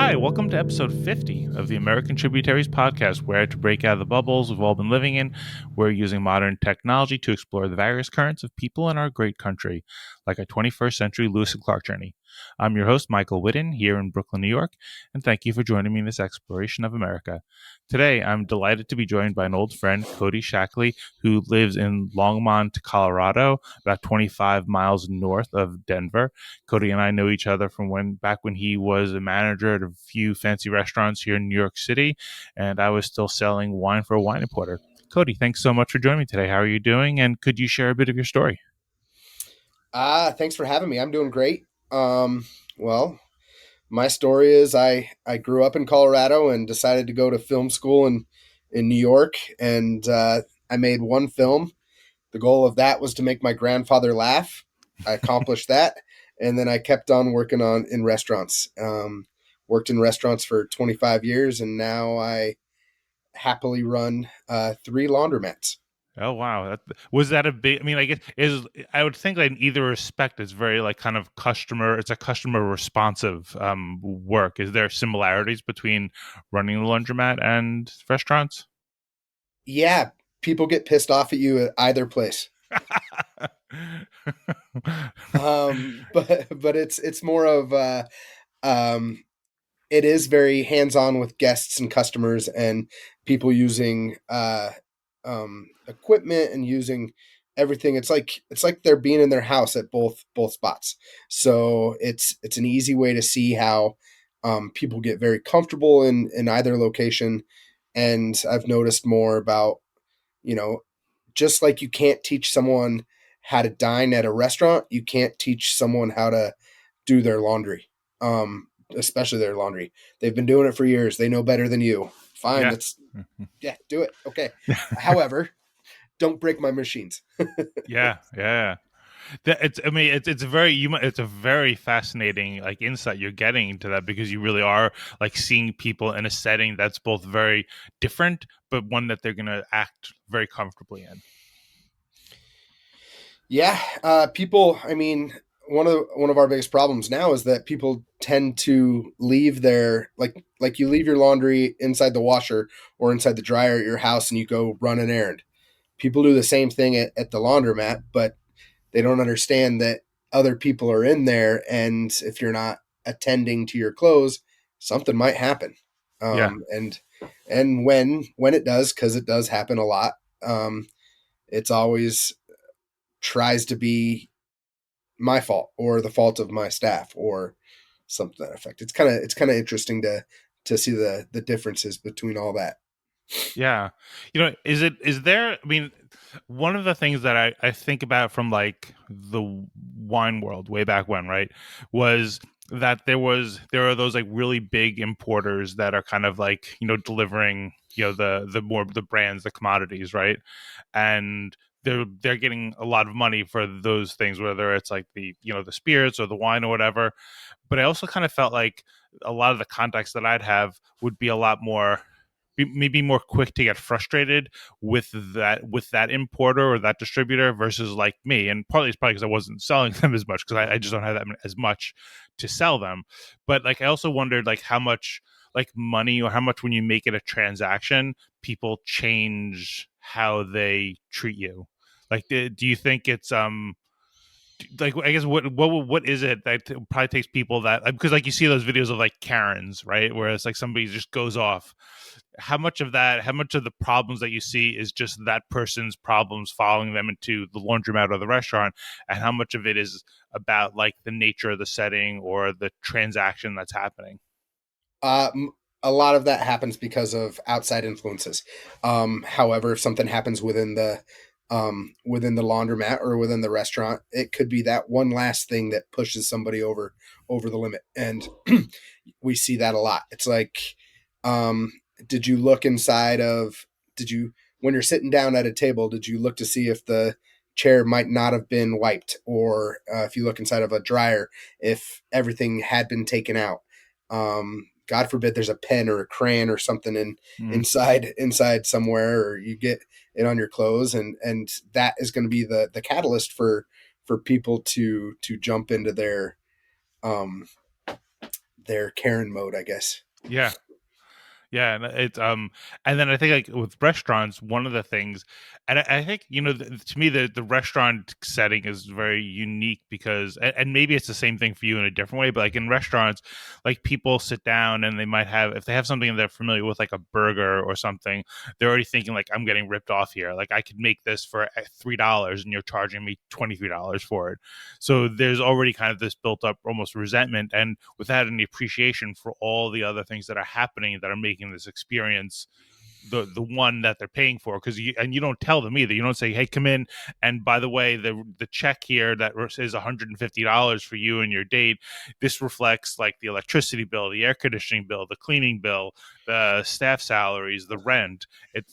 Hi, welcome to episode 50 of the American Tributaries podcast, where to break out of the bubbles we've all been living in, we're using modern technology to explore the various currents of people in our great country, like a 21st century Lewis and Clark journey. I'm your host, Michael Whitten, here in Brooklyn, New York, and thank you for joining me in this exploration of America. Today, I'm delighted to be joined by an old friend, Cody Shaklee, who lives in Longmont, Colorado, about 25 miles north of Denver. Cody and I know each other from back when he was a manager at a few fancy restaurants here in New York City, and I was still selling wine for a wine importer. Cody, thanks so much for joining me today. How are you doing? And could you share a bit of your story? Thanks for having me. I'm doing great. Well, my story is I grew up in Colorado and decided to go to film school in New York, and I made one film. The goal of that was to make my grandfather laugh. I accomplished that, and then I kept on working on in restaurants. Worked in restaurants for 25 years, and now I happily run three laundromats. Oh wow, was that a big? I mean, I guess is I would think that in either respect, it's very like kind of customer. It's a customer responsive work. Is there similarities between running the laundromat and restaurants? Yeah, people get pissed off at you at either place. But it's more of um, it is very hands on with guests and customers and people using equipment and using everything. It's like they're being in their house at both spots. So it's an easy way to see how people get very comfortable in either location. And I've noticed more about you know just like you can't teach someone how to dine at a restaurant, you can't teach someone how to do their laundry, especially their laundry. They've been doing it for years. They know better than you. Fine, Yeah. that's yeah, do it. Okay. However, don't break my machines. Yeah, yeah. It's. I mean, it's very. It's a very fascinating like insight you're getting into that because you really are like seeing people in a setting that's both very different, but one that they're gonna act very comfortably in. Yeah, people. I mean, one of our biggest problems now is that people tend to leave their like you leave your laundry inside the washer or inside the dryer at your house, and you go run an errand. People do the same thing at the laundromat, but they don't understand that other people are in there, and if you're not attending to your clothes, something might happen. Yeah. And when it does, because it does happen a lot, it's always tries to be my fault or the fault of my staff or something to that effect. It's kind of interesting to see the differences between all that. Yeah. Is there, I mean, one of the things that I think about from like the wine world way back when, right, was that there are those like really big importers that are kind of like, delivering, the more the brands, the commodities, right? And they're getting a lot of money for those things, whether it's like the spirits or the wine or whatever. But I also kind of felt like a lot of the contacts that I'd have would be a lot more maybe more quick to get frustrated with that importer or that distributor versus like me. And partly it's probably because I wasn't selling them as much because I just don't have that as much to sell them. But like I also wondered like how much like money or how much when you make it a transaction people change how they treat you. Like do you think it's like I guess what is it that probably takes people that because like you see those videos of like Karens, right, where it's like somebody just goes off. How much of the problems that you see is just that person's problems following them into the laundromat or the restaurant, and how much of it is about like the nature of the setting or the transaction that's happening? Uh, a lot of that happens because of outside influences. However, if something happens within the laundromat or within the restaurant, it could be that one last thing that pushes somebody over the limit, and we see that a lot. It's like, um, did you look inside of? Did you when you're sitting down at a table? Did you look to see if the chair might not have been wiped, or if you look inside of a dryer, if everything had been taken out? God forbid there's a pen or a crayon or something Mm, inside somewhere, or you get it on your clothes, and that is going to be the catalyst for people to jump into um their Karen mode, I guess. Yeah. Yeah, and and then I think like with restaurants, one of the things, and I think to me the restaurant setting is very unique because, and maybe it's the same thing for you in a different way, but like in restaurants, like people sit down and they might have, if they have something they're familiar with, like a burger or something, they're already thinking like, I'm getting ripped off here. Like I could make this for $3 and you're charging me $23 for it. So there's already kind of this built up almost resentment, and without any appreciation for all the other things that are happening that are making this experience the one that they're paying for. Because you don't tell them either. You don't say, hey, come in, and by the way, the check here that is $150 for you and your date, this reflects like the electricity bill, the air conditioning bill, the cleaning bill, the staff salaries, the rent.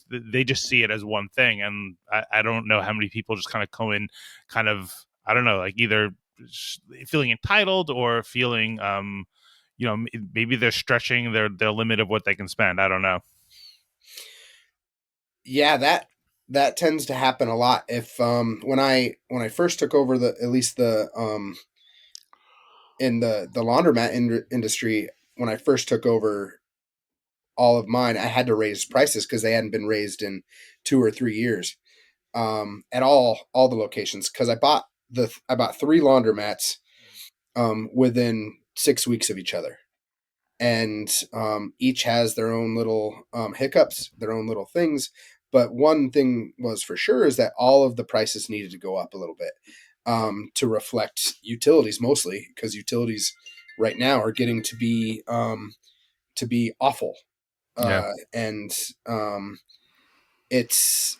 They just see it as one thing. And I don't know how many people just kind of go in kind of, I don't know, like either feeling entitled or feeling maybe they're stretching their limit of what they can spend. I don't know. Yeah, that tends to happen a lot. If when I first took over the at least the in the laundromat industry, when I first took over all of mine, I had to raise prices because they hadn't been raised in 2 or 3 years at all the locations. Because I bought three laundromats within 6 weeks of each other, and each has their own little hiccups, their own little things. But one thing was for sure is that all of the prices needed to go up a little bit to reflect utilities, mostly because utilities right now are getting to be awful, Yeah. and it's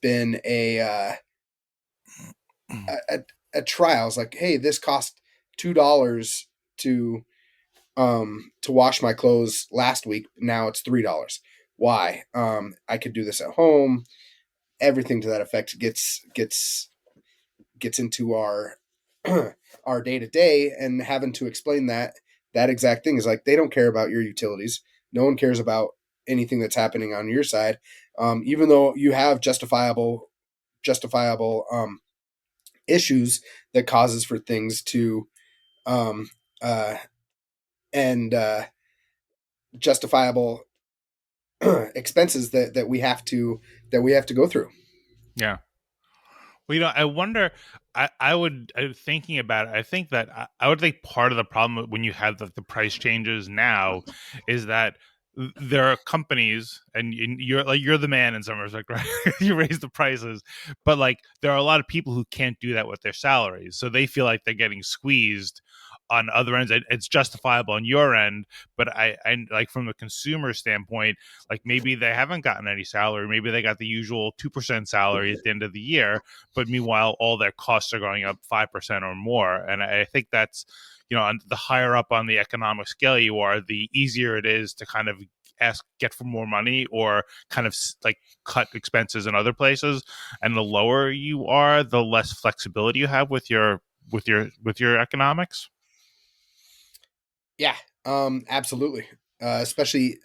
been a, a trial. It's like, hey, this cost $2 to wash my clothes last week. Now it's $3. Why? I could do this at home. Everything to that effect gets into our our day to day, and having to explain that exact thing is like, they don't care about your utilities. No one cares about anything that's happening on your side, even though you have justifiable issues that causes for things to um, uh, and justifiable expenses that we have to go through. Yeah. Well, I wonder. Thinking about it, I think that I would think part of the problem when you have the price changes now is that there are companies, and you're the man in some respect, right? You raise the prices, but like there are a lot of people who can't do that with their salaries, so they feel like they're getting squeezed on other ends. It's justifiable on your end, but I like from a consumer standpoint, like maybe they haven't gotten any salary, maybe they got the usual 2% salary at the end of the year, but meanwhile all their costs are going up 5% or more. And I think that's, on the higher up on the economic scale you are, the easier it is to kind of get for more money or kind of like cut expenses in other places. And the lower you are, the less flexibility you have with your economics. Yeah, absolutely. Especially,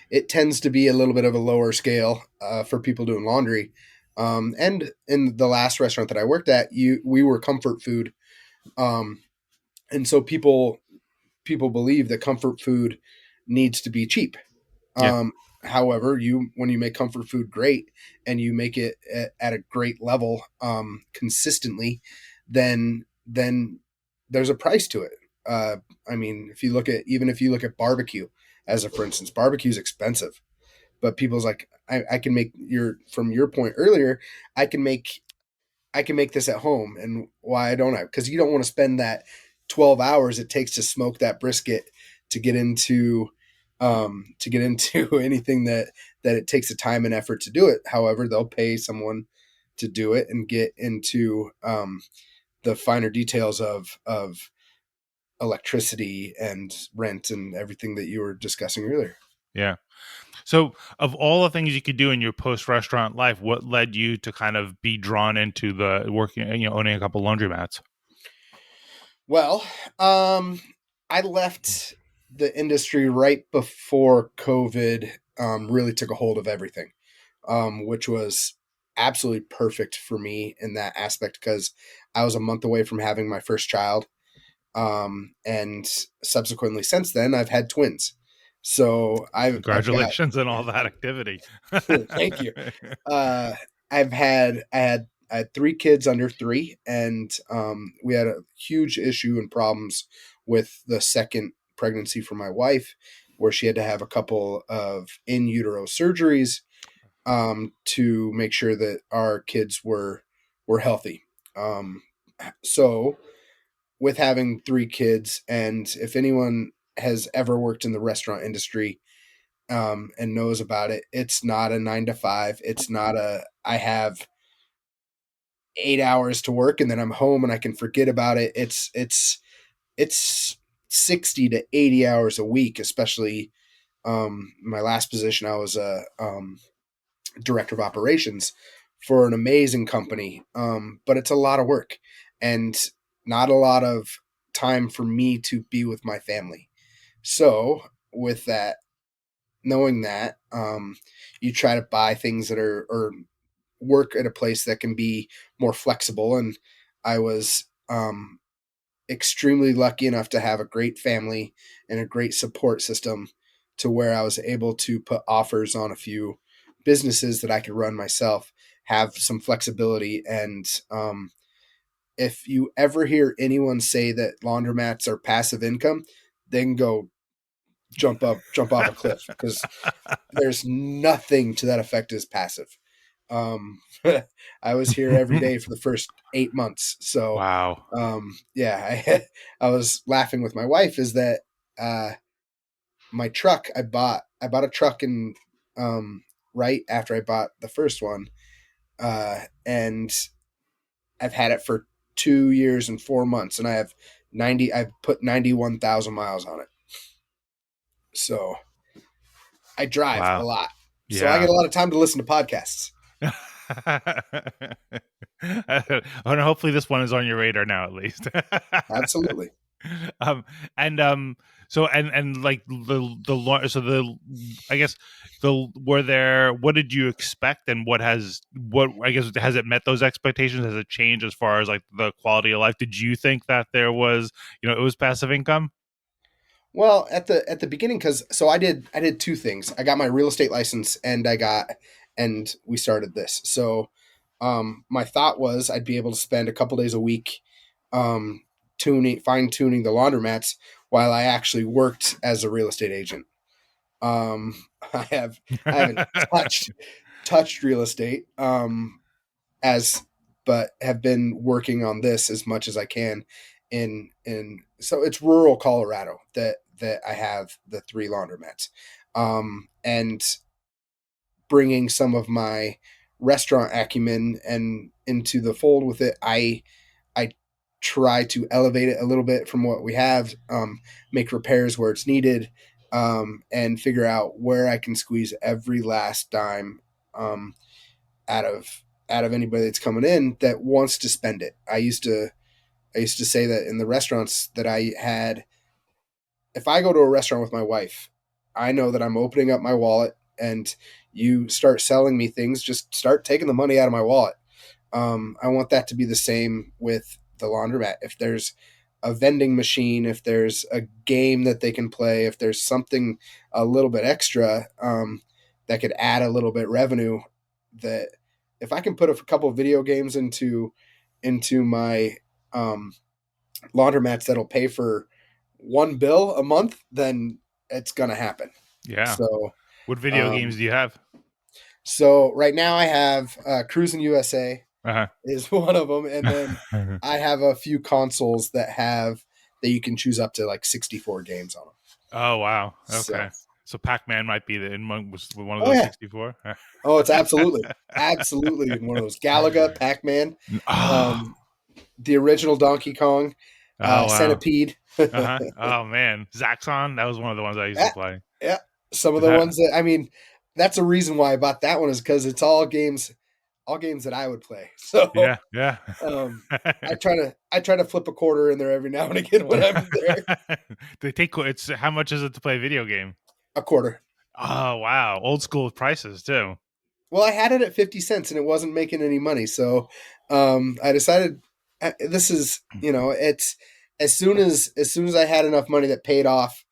it tends to be a little bit of a lower scale for people doing laundry. And in the last restaurant that I worked at, we were comfort food, um, and so people believe that comfort food needs to be cheap. Yeah. Um, However, when you make comfort food great and you make it at a great level consistently, then there's a price to it. I mean, if you look at barbecue as a for instance, barbecue is expensive, but people's like, I can make from your point earlier, I can make I can make this at home. And why don't I? Because you don't want to spend that 12 hours it takes to smoke that brisket to get into anything that it takes the time and effort to do it. However, they'll pay someone to do it and get into the finer details of electricity and rent and everything that you were discussing earlier. Yeah. So, of all the things you could do in your post-restaurant life, what led you to kind of be drawn into the working, owning a couple laundromats? Well, I left the industry right before COVID really took a hold of everything, which was absolutely perfect for me in that aspect because I was a month away from having my first child. And subsequently since then, I've had twins. So I've got Congratulations on all that activity. thank you. Uh, I had three kids under three, and we had a huge issue and problems with the second pregnancy for my wife, where she had to have a couple of in utero surgeries to make sure that our kids were healthy. Um, so with having three kids, and if anyone has ever worked in the restaurant industry and knows about it, it's not a 9 to 5. It's not a I have 8 hours to work and then I'm home and I can forget about it. It's 60 to 80 hours a week, especially my last position. I was a director of operations for an amazing company, but it's a lot of work and not a lot of time for me to be with my family. So with that, knowing that, you try to buy things that are or work at a place that can be more flexible. And I was extremely lucky enough to have a great family and a great support system to where I was able to put offers on a few businesses that I could run myself, have some flexibility. And if you ever hear anyone say that laundromats are passive income, they can go jump off a cliff, because there's nothing to that effect as passive. I was here every day for the first 8 months. So, Wow. yeah, I was laughing with my wife is that, my truck, I bought a truck in, right after I bought the first one. And I've had it for 2 years and 4 months, and I've put 91,000 miles on it. So I drive a Wow. lot. So I get Yeah. a lot of time to listen to podcasts. And hopefully this one is on your radar now, at least. Absolutely. um and so and like so the I guess the were there what did you expect, and what I guess has it met those expectations? Has it changed as far as like the quality of life? Did you think that there was, it was passive income? Well, at the beginning, because I did two things. I got my real estate license, and we started this. So, my thought was I'd be able to spend a couple days a week, um, fine tuning the laundromats while I actually worked as a real estate agent. Um, I have I haven't touched real estate, as but have been working on this as much as I can in so it's rural Colorado that I have the three laundromats. And bringing some of my restaurant acumen and into the fold with it, I try to elevate it a little bit from what we have, make repairs where it's needed, and figure out where I can squeeze every last dime, um, out of anybody that's coming in that wants to spend it. I used to say that in the restaurants that I had, if I go to a restaurant with my wife, I know that I'm opening up my wallet, and you start selling me things, just start taking the money out of my wallet. I want that to be the same with the laundromat. If there's a vending machine, if there's a game that they can play, if there's something a little bit extra, that could add a little bit revenue, that if I can put a couple of video games into my, um, laundromats that'll pay for one bill a month, then it's gonna happen. Yeah. So, What video games um, do you have? so right now I have Cruising USA Uh-huh. is one of them, and then I have a few consoles that you can choose up to like 64 games on them. Oh wow. So, Okay. So Pac-Man might be in one, was one of oh those yeah, 64. oh it's absolutely one of those. Galaga, Pac Man, Oh, um, the original Donkey Kong, oh wow. Centipede. Uh-huh. Oh man. Zaxxon, that was one of the ones I used to Yeah, play. yeah. Some of Is the that ones that I mean, that's a reason why I bought that one, is because it's all games that I would play. So, yeah, yeah. um, I try to flip a quarter in there every now and again when I'm there. They take it's how much is it to play a video game? A quarter. Oh wow. Old school prices too. Well, I had it at 50 cents and it wasn't making any money, so I decided, this is, as soon as I had enough money that paid off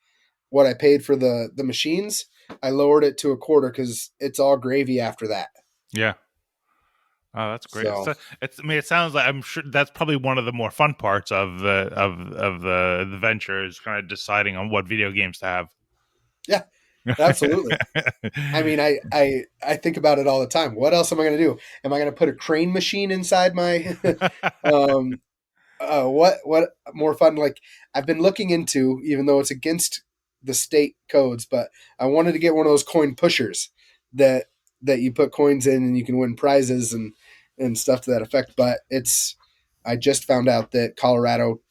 what I paid for the machines, I lowered it to a quarter because it's all gravy after that. Yeah. Oh, that's great. So I mean, it sounds like I'm sure that's probably one of the more fun parts of the venture is kind of deciding on what video games to have. yeah, absolutely. I mean, I think about it all the time. What else am I going to do? Am I going to put a crane machine inside my um what more fun, like I've been looking into, even though it's against the state codes, but I wanted to get one of those coin pushers that you put coins in and you can win prizes and stuff to that effect. But it's I just found out that Colorado,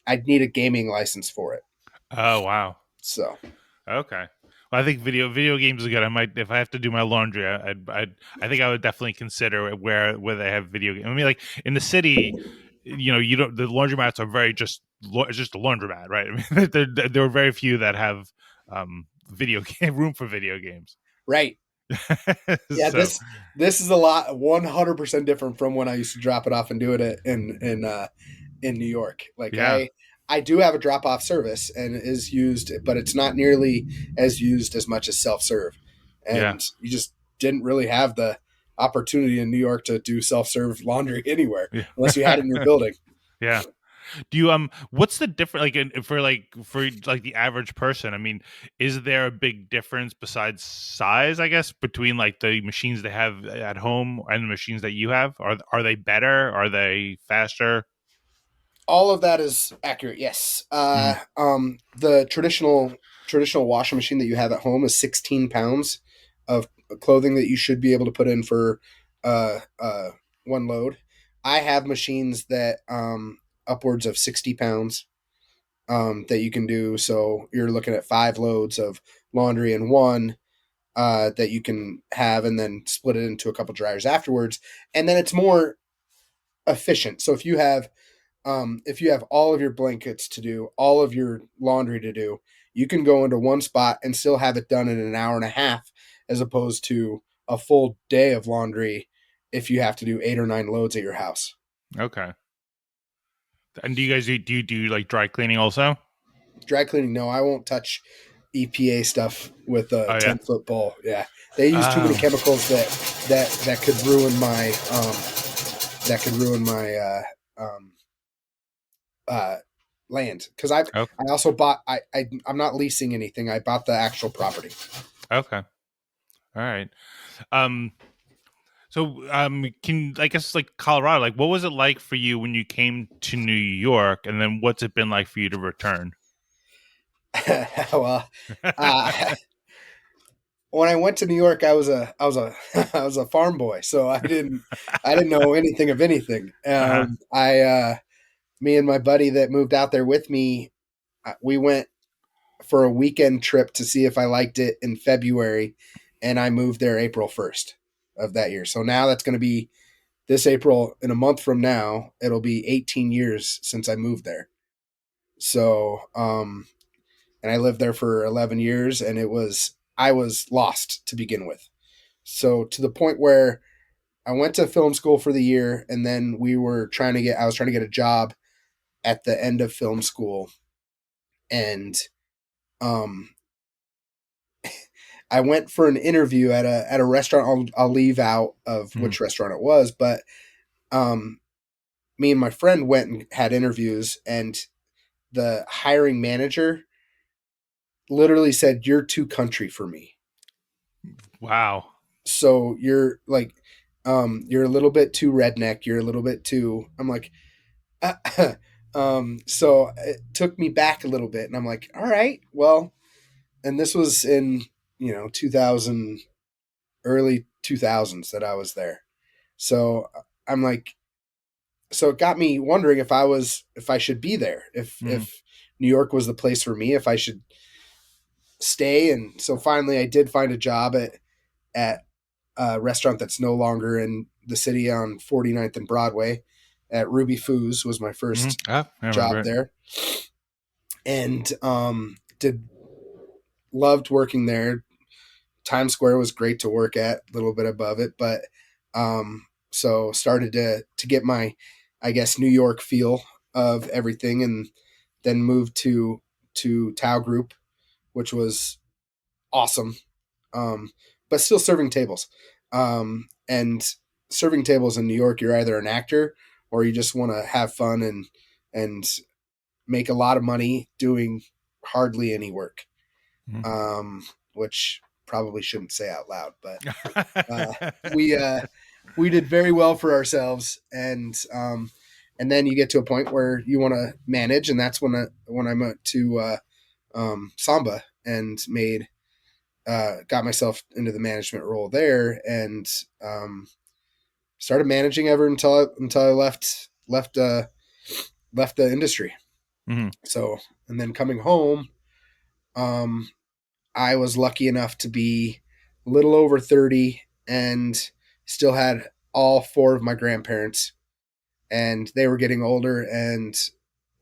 I'd need a gaming license for it. Oh wow. So Okay. Well, I think video games are good. I might if I have to do my laundry. I think I would definitely consider where they have video games. I mean, like in the city, you don't the laundromats are very it's just a laundromat, right? I mean, there are very few that have video game room for video games. right. Yeah, So this is a lot 100% different from when I used to drop it off and do it in New York. Like yeah, I do have a drop off service and it is used, but it's not nearly as used as much as self serve. yeah, And you just didn't really have the opportunity in New York to do self serve laundry anywhere unless you had it in your yeah, building. yeah. Do you what's the difference for the average person? I mean, is there a big difference besides size, I guess, between like the machines they have at home and the machines that you have? Are they better? Are they faster? All of that is accurate. Yes. Mm, The traditional washing machine that you have at home is 16 pounds of clothing that you should be able to put in for one load. I have machines that upwards of 60 pounds that you can do. So you're looking at 5 loads of laundry in one that you can have, and then split it into a couple dryers afterwards, and then it's more efficient. So if you have all of your blankets to do, all of your laundry to do, you can go into one spot and still have it done in an hour and a half, as opposed to a full day of laundry if you have to do 8 or 9 loads at your house. okay. And do you guys do like dry cleaning also? Dry cleaning, no, I won't touch EPA stuff with a Oh yeah. 10-foot pole. Yeah, they use too many Oh, chemicals that could ruin my um, uh, land, because okay. I also bought I'm not leasing anything. I bought the actual property. Okay. All right. Um. So, can I guess like Colorado? Like, what was it like for you when you came to New York, and then what's it been like for you to return? Well, uh, when I went to New York, I was a farm boy, so I didn't know anything of anything. Uh-huh. Me and my buddy that moved out there with me, we went for a weekend trip to see if I liked it in February, and I moved there April 1st of that year. So now that's going to be this April. In a month from now, it'll be 18 years since I moved there. So, and I lived there for 11 years, and I was lost to begin with. So to the point where I went to film school for the year, and then I was trying to get a job at the end of film school, and um, I went for an interview at a restaurant. I'll leave out of Mm. which restaurant it was, but um, me and my friend went and had interviews, and the hiring manager literally said, "You're too country for me." Wow. So you're a little bit too redneck. You're a little bit too. I'm like, so it took me back a little bit, and I'm like, all right, well, and this was in 2000, early 2000s that I was there. So I'm like, so it got me wondering if I should be there, Mm. if New York was the place for me, if I should stay. And so finally, I did find a job at a restaurant that's no longer in the city on 49th and Broadway. At Ruby Foo's was my Hmm. first Ah, I remember job it. there, and did loved working there. Times Square was great to work at, a little bit above it, but so started to get my, I guess, New York feel of everything, and then moved to Tao Group, which was awesome, but still serving tables. And serving tables in New York, you're either an actor or you just want to have fun and make a lot of money doing hardly any work, which probably shouldn't say out loud, but uh, we we did very well for ourselves, and then you get to a point where you want to manage, and that's when I went to Samba and made got myself into the management role there, and started managing ever until I left the industry. Mm-hmm. So, and then coming home, um, I was lucky enough to be a little over 30 and still had all four of my grandparents, and they were getting older, and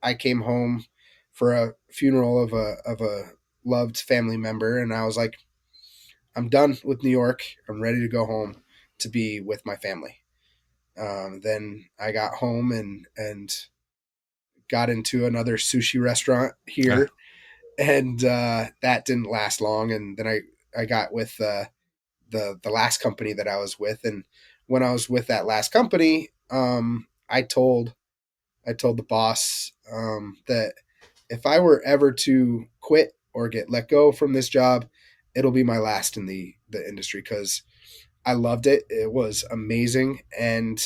I came home for a funeral of a loved family member, and I was like, I'm done with New York. I'm ready to go home to be with my family. Then I got home and got into another sushi restaurant here, and that didn't last long. And then I got with the last company that I was with, and when I was with that last company, I told the boss that if I were ever to quit or get let go from this job, it'll be my last in the industry, because I loved it. It was amazing, and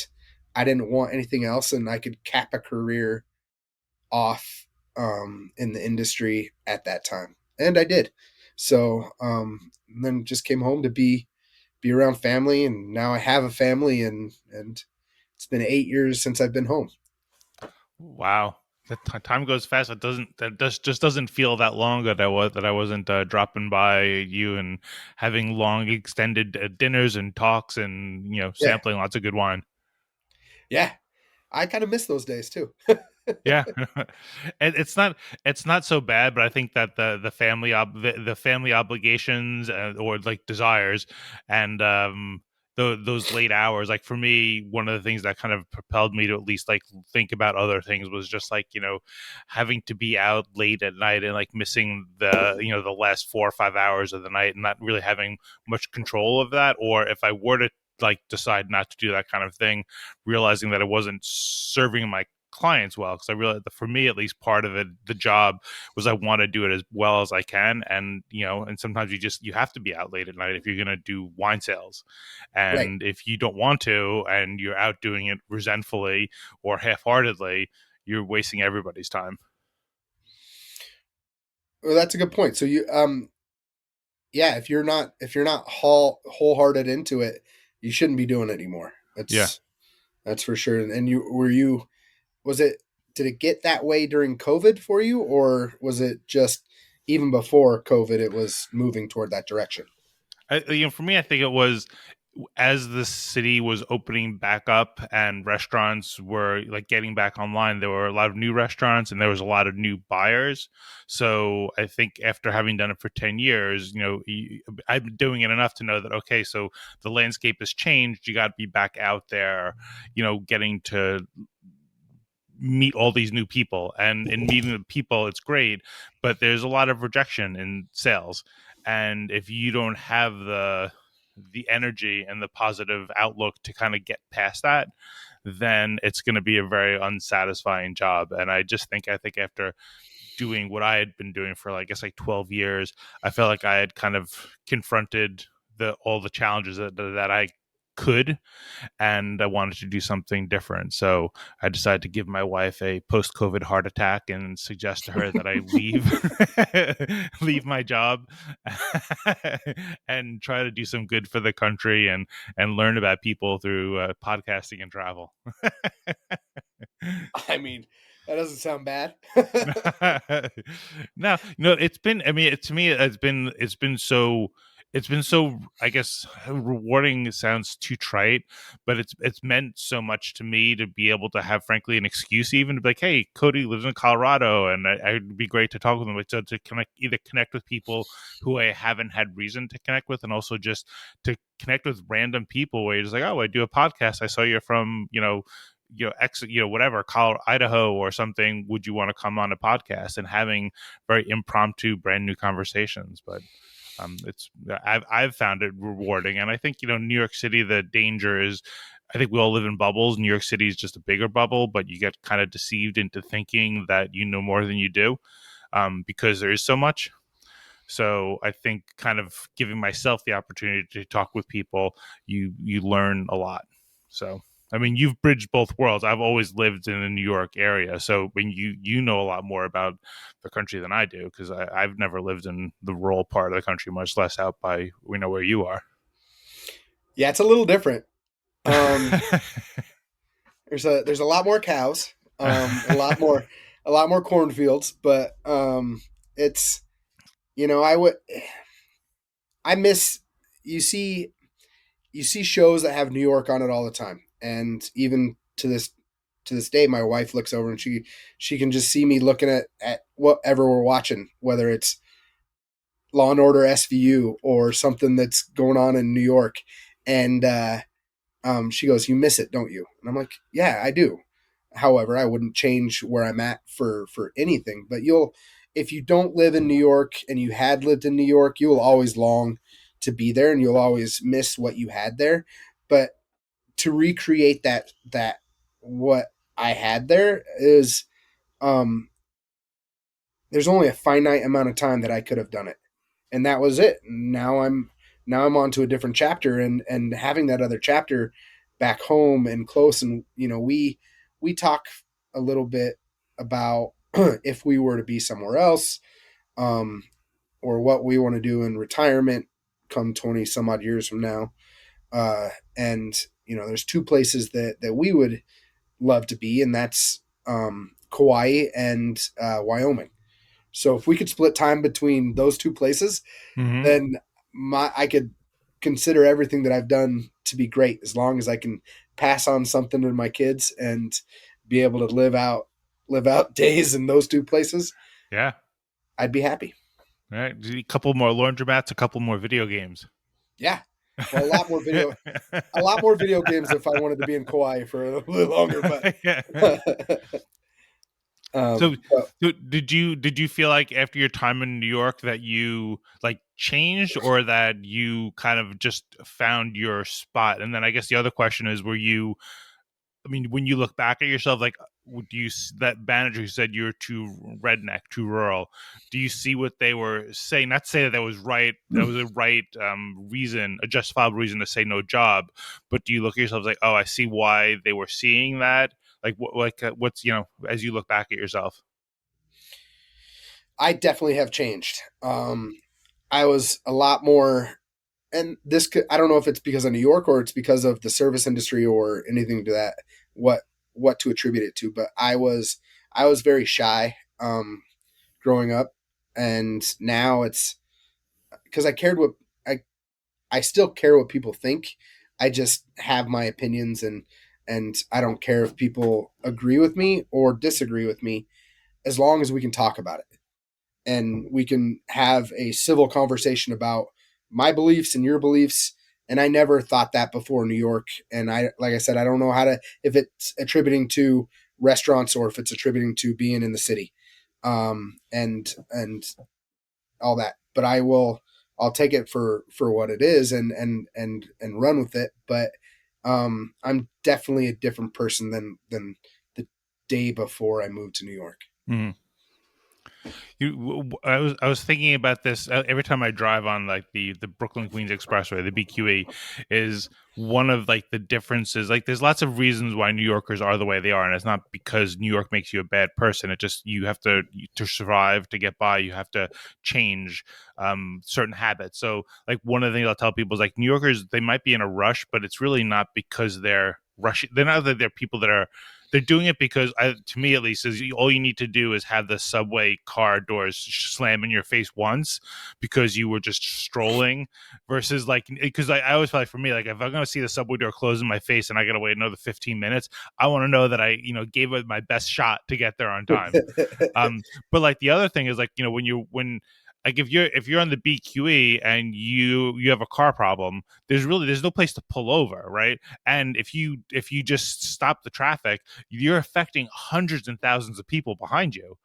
I didn't want anything else, and I could cap a career off in the industry at that time, and I did. So then just came home to be around family, and now I have a family, and it's been 8 years since I've been home. Wow, the time goes fast. It doesn't. Just doesn't feel that long that I wasn't dropping by you and having long extended dinners and talks and Yeah, sampling lots of good wine. yeah, I kind of miss those days too. Yeah, and it's not so bad, but I think that the family obligations or like desires and those late hours, like for me, one of the things that kind of propelled me to at least like think about other things was just like having to be out late at night and like missing the last 4 or 5 hours of the night and not really having much control of that, or if I were to like decide not to do that kind of thing, realizing that it wasn't serving my clients well, because I realized that for me at least part of it, the job was I want to do it as well as I can, and and sometimes you have to be out late at night if you're going to do wine sales, Right. and if you don't want to and you're out doing it resentfully or half-heartedly, you're wasting everybody's time. Well, that's a good point. So you yeah, if you're not wholehearted into it, you shouldn't be doing it anymore. Yeah. That's for sure. And you was it did it get that way during COVID for you, or was it just even before COVID it was moving toward that direction? For me, I think it was as the city was opening back up and restaurants were like getting back online. There were a lot of new restaurants and there was a lot of new buyers. So I think after having done it for 10 years, I've been doing it enough to know that okay, so the landscape has changed. You got to be back out there, getting to meet all these new people, and in meeting the people it's great, but there's a lot of rejection in sales, and if you don't have the energy and the positive outlook to kind of get past that, then it's going to be a very unsatisfying job. And I think after doing what I had been doing for like, I guess like 12 years, I felt like I had kind of confronted the all the challenges that I could, and I wanted to do something different. So I decided to give my wife a post-COVID heart attack and suggest to her that I leave leave my job and try to do some good for the country and learn about people through podcasting and travel. I mean, that doesn't sound bad. No, no, it's been. I mean, to me, it's been so. I guess rewarding sounds too trite, but it's meant so much to me to be able to have, frankly, an excuse even to be like, hey, Cody lives in Colorado, and it'd be great to talk with him. Like, so to connect with people who I haven't had reason to connect with, and also just to connect with random people where you're just like, oh, I do a podcast. I saw you're from whatever, Colorado, Idaho or something, would you want to come on a podcast, and having very impromptu, brand new conversations. But it's I've found it rewarding, and I think New York City, the danger is, I think we all live in bubbles. New York City is just a bigger bubble, but you get kind of deceived into thinking that you know more than you do, because there is so much. So I think kind of giving myself the opportunity to talk with people, you learn a lot. So I mean, you've bridged both worlds. I've always lived in the New York area, so when you know a lot more about the country than I do, because I've never lived in the rural part of the country, much less out by where you are. Yeah, it's a little different. Um, there's a lot more cows, a lot more cornfields, but it's I would I miss you see you see shows that have New York on it all the time, and even to this day, my wife looks over and she can just see me looking at whatever we're watching, whether it's Law and Order SVU or something that's going on in New York, and she goes, "You miss it, don't you?" And I'm like, "Yeah, I do." However, I wouldn't change where I'm at for anything. But if you don't live in New York and you had lived in New York, you will always long to be there, and you'll always miss what you had there. But to recreate that what I had there is, um, there's only a finite amount of time that I could have done it, and that was it. Now I'm on to a different chapter, and having that other chapter back home and close, and we talk a little bit about if we were to be somewhere else, um, or what we want to do in retirement come 20 some odd years from now. And there's two places that we would love to be, and that's Kauai and Wyoming. So if we could split time between those two places, Hmm. then I could consider everything that I've done to be great, as long as I can pass on something to my kids and be able to live out days in those two places. Yeah. I'd be happy. All right. A couple more laundromats, a couple more video games. Yeah. Well, a lot more video games if I wanted to be in Kauai for a little longer, but Yeah. So, but so did you feel like after your time in New York that you like changed, or that you kind of just found your spot? And then I guess the other question is, were you? I mean, when you look back at yourself, like, do you that manager who said you're too redneck, too rural? Do you see what they were saying? Not to say that that was right. That was a right reason, a justifiable reason to say no job. But do you look at yourself like, oh, I see why they were seeing that? Like, what's as you look back at yourself? I definitely have changed. I was a lot more, and I don't know if it's because of New York or it's because of the service industry or anything to that, what to attribute it to, but I was very shy growing up, and now it's because I I still care what people think. I just have my opinions, and I don't care if people agree with me or disagree with me, as long as we can talk about it and we can have a civil conversation about my beliefs and your beliefs. And I never thought that before New York. And like I said, I don't know if it's attributing to restaurants or if it's attributing to being in the city, and all that. But I'll take it for what it is, and run with it. But I'm definitely a different person than the day before I moved to New York. Mhm. I was thinking about this every time I drive on like the Brooklyn Queens Expressway, the BQE, is one of like the differences. Like, there's lots of reasons why New Yorkers are the way they are, and it's not because New York makes you a bad person. It just, you have to survive, to get by. You have to change certain habits. So, like, one of the things I'll tell people is, like, New Yorkers, they might be in a rush, but it's really not because they're rushing. They're not that they're people that are, they're doing it because, to me at least, is all you need to do is have the subway car doors slam in your face once because you were just strolling, versus like, because I always feel like, for me, like, if I'm going to see the subway door close in my face and I got to wait another 15 minutes, I want to know that I gave it my best shot to get there on time. But like, the other thing is, like, when like if you're on the BQE and you have a car problem, there's no place to pull over, right? And if you just stop the traffic, you're affecting hundreds and thousands of people behind you.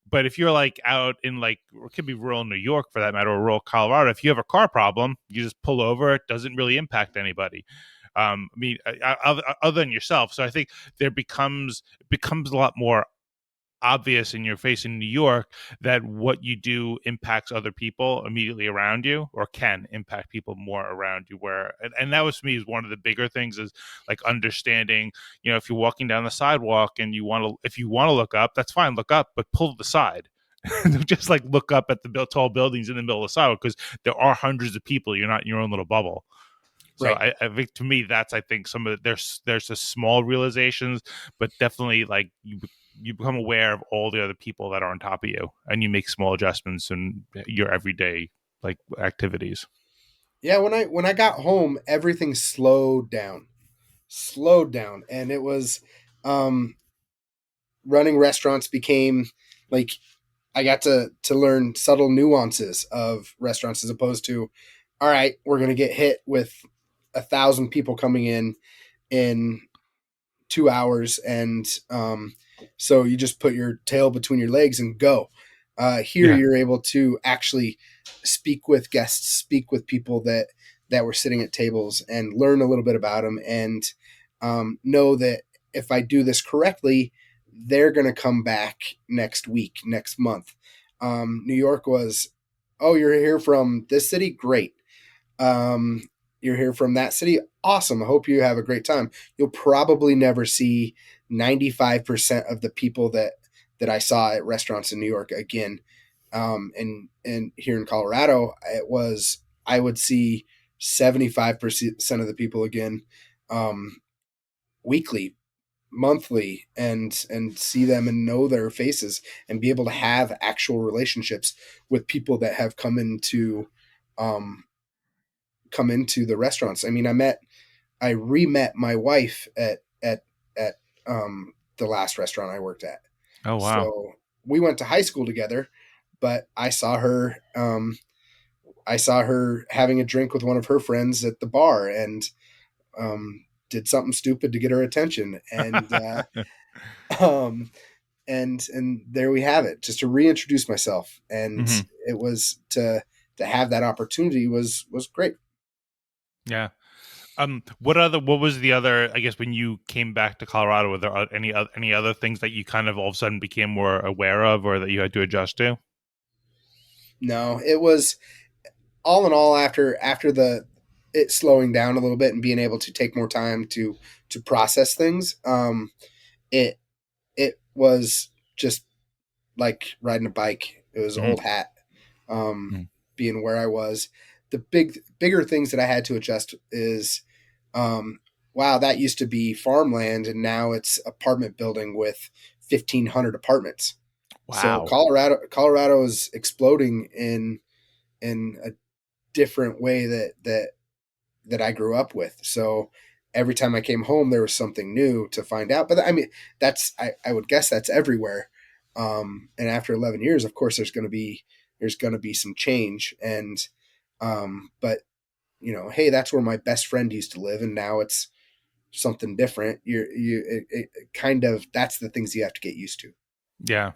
But if you're like out in like, it could be rural New York for that matter, or rural Colorado, if you have a car problem, you just pull over. It doesn't really impact anybody. I mean, other than yourself. So I think there becomes a lot more obvious in your face in New York that what you do impacts other people immediately around you, or can impact people more around you. And that was, to me, is one of the bigger things, is like understanding, if you're walking down the sidewalk and if you want to look up, that's fine, look up, but pull to the side. Just like look up at the tall buildings in the middle of the sidewalk, because there are hundreds of people. You're not in your own little bubble. So Right. I think, to me, that's, I think, some of the, there's the small realizations, but definitely like you become aware of all the other people that are on top of you, and you make small adjustments in your everyday like activities. Yeah, when I got home, everything slowed down, and it was, um, running restaurants became like I got to learn subtle nuances of restaurants, as opposed to, all right, we're gonna get hit with 1,000 people coming in 2 hours, and so you just put your tail between your legs and go. Here, Yeah. you're able to actually speak with guests, speak with people that were sitting at tables, and learn a little bit about them, and know that if I do this correctly, they're going to come back next week, next month. New York was, oh, you're here from this city, great. Um, you're here from that city, awesome. I hope you have a great time. You'll probably never see 95% of the people that I saw at restaurants in New York again. And here in Colorado, it was, I would see 75% of the people again, um, weekly, monthly, and see them and know their faces, and be able to have actual relationships with people that have um, come into the restaurants. I mean, I re-met my wife at the last restaurant I worked at. Oh wow. So we went to high school together, but I saw her having a drink with one of her friends at the bar, and did something stupid to get her attention, um, and there we have it. Just to reintroduce myself, and Hmm. it was to have that opportunity was great. Yeah. What was the other, I guess, when you came back to Colorado, were there any other things that you kind of all of a sudden became more aware of, or that you had to adjust to? No, it was all in all, after the it slowing down a little bit and being able to take more time to process things. It it was just like riding a bike. It was Hmm. old hat. Being where I was, the bigger things that I had to adjust is, um, wow, that used to be farmland, and now it's apartment building with 1,500 apartments. So Wow. Colorado is exploding in a different way that I grew up with. So every time I came home, there was something new to find out. But I mean, I would guess that's everywhere. And after 11 years, of course, there's going to be some change. And but hey, that's where my best friend used to live, and now it's something different. It kind of, that's the things you have to get used to. Yeah.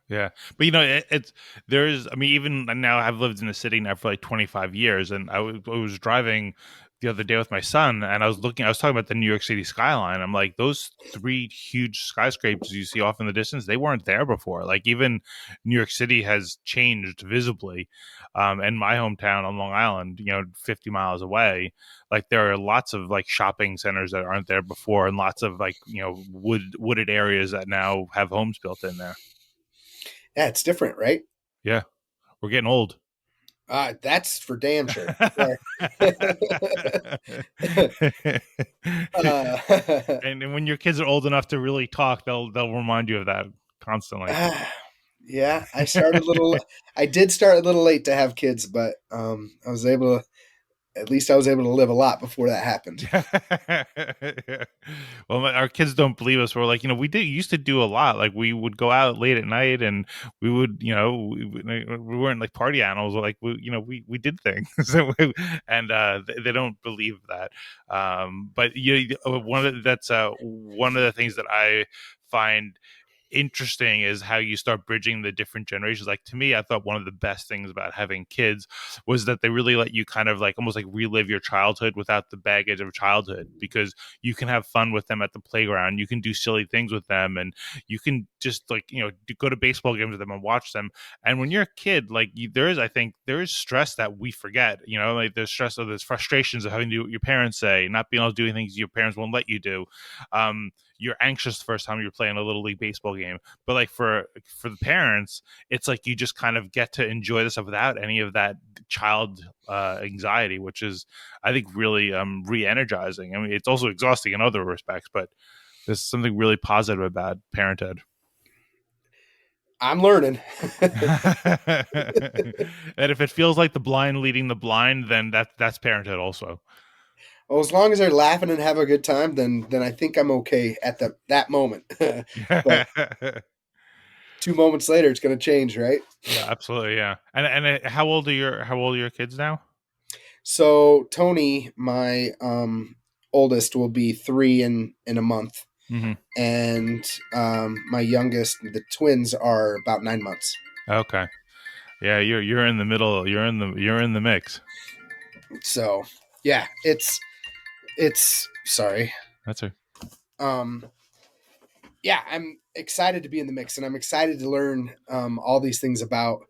Yeah, but it's there's. I mean, even now, I've lived in the city now for like 25 years, and I was driving the other day with my son, and I was talking about the New York City skyline. I'm like, those three huge skyscrapers you see off in the distance, they weren't there before. Like, even New York City has changed visibly. And my hometown on Long Island, 50 miles away, like there are lots of like shopping centers that aren't there before, and lots of like wooded areas that now have homes built in there. Yeah, it's different, right? Yeah, we're getting old. That's for damn sure. Where, uh, And when your kids are old enough to really talk, they'll remind you of that constantly. yeah, I did start a little late to have kids, but I was able to. at least I was able to live a lot before that happened. Well, our kids don't believe us. We're like, we did used to do a lot. Like we would go out late at night, and we would, we weren't like party animals. Like we did things. And they don't believe that. But one of the things that I find interesting is how you start bridging the different generations. Like to me, I thought one of the best things about having kids was that they really let you kind of like almost like relive your childhood without the baggage of childhood, because you can have fun with them at the playground, you can do silly things with them, and you can just like go to baseball games with them and watch them. And when you're a kid, like there is, I think there is stress that we forget. Like there's stress of there's frustrations of having to do what your parents say, not being able to do things your parents won't let you do. You're anxious the first time you're playing a little league baseball game, but like for the parents, it's like you just kind of get to enjoy this stuff without any of that child anxiety, which is, I think, really re-energizing. I mean, it's also exhausting in other respects, but there's something really positive about parenthood. I'm learning. And if it feels like the blind leading the blind, then that's parenthood also. Well, as long as they're laughing and have a good time, then I think I'm okay at that moment. But Yeah, 2 moments later, it's going to change, right? absolutely. Yeah. And how old are your kids now? So Tony, my oldest, will be 3 in a month, Hmm. and my youngest, the twins, are about 9 months. Okay. Yeah, you're in the middle. You're in the mix. So yeah, it's sorry. That's a Um, yeah, I'm excited to be in the mix, and I'm excited to learn all these things about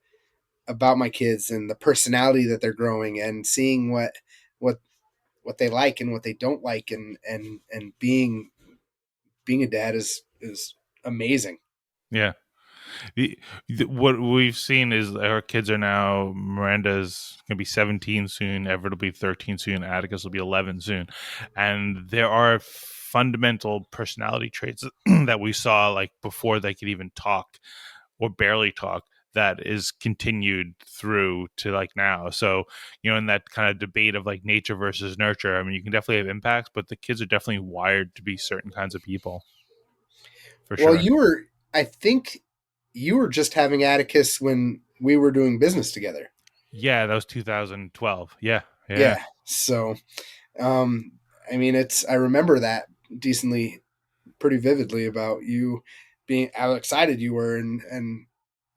my kids and the personality that they're growing, and seeing what what they like and what they don't like, and being a dad is amazing. yeah. What we've seen is our kids are now, Miranda's gonna be 17 soon, Everett will be 13 soon, Atticus will be 11 soon, and there are fundamental personality traits that we saw like before they could even talk or barely talk, that is continued through to like now. So in that kind of debate of like nature versus nurture, I mean, you can definitely have impacts, but the kids are definitely wired to be certain kinds of people, for Well, sure. I think you were just having Atticus when we were doing business together. Yeah, that was 2012. Yeah, yeah. Yeah. So, um, I mean, I remember that decently, pretty vividly about you being how excited you were, and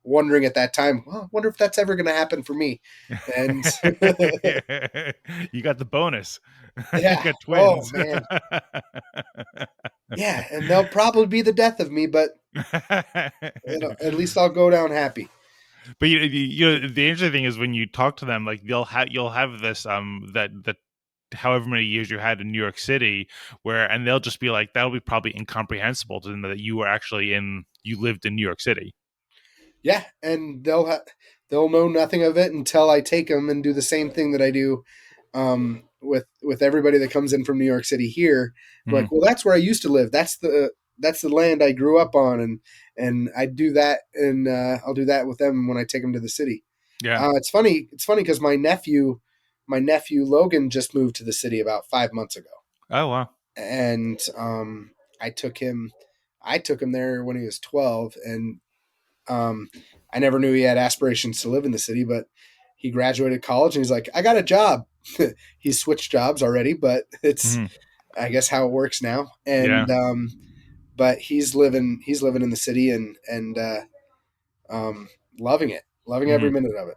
wondering at that time, well, I wonder if that's ever going to happen for me. And You got the bonus. You yeah, got oh twins. man, yeah, and they'll probably be the death of me, but at least I'll go down happy. But the interesting thing is when you talk to them, like you'll have this that however many years you had in New York City, where and they'll just be like that'll be probably incomprehensible to them that you were actually you lived in New York City. Yeah, and they'll know nothing of it until I take them and do the same thing that I do with everybody that comes in from New York City here. Hmm. Like, well, that's where I used to live. That's the land I grew up on, and I do that, and I'll do that with them when I take them to the city. Yeah. It's funny. It's funny because my nephew Logan just moved to the city about 5 months ago, Oh wow. and I took him. I took him there when he was 12, and um, I never knew he had aspirations to live in the city, but he graduated college and he's like, I got a job. He's switched jobs already, but it's, Hmm. I guess, how it works now. Yeah. But he's living in the city, and um, loving it, loving every Hmm. minute of it.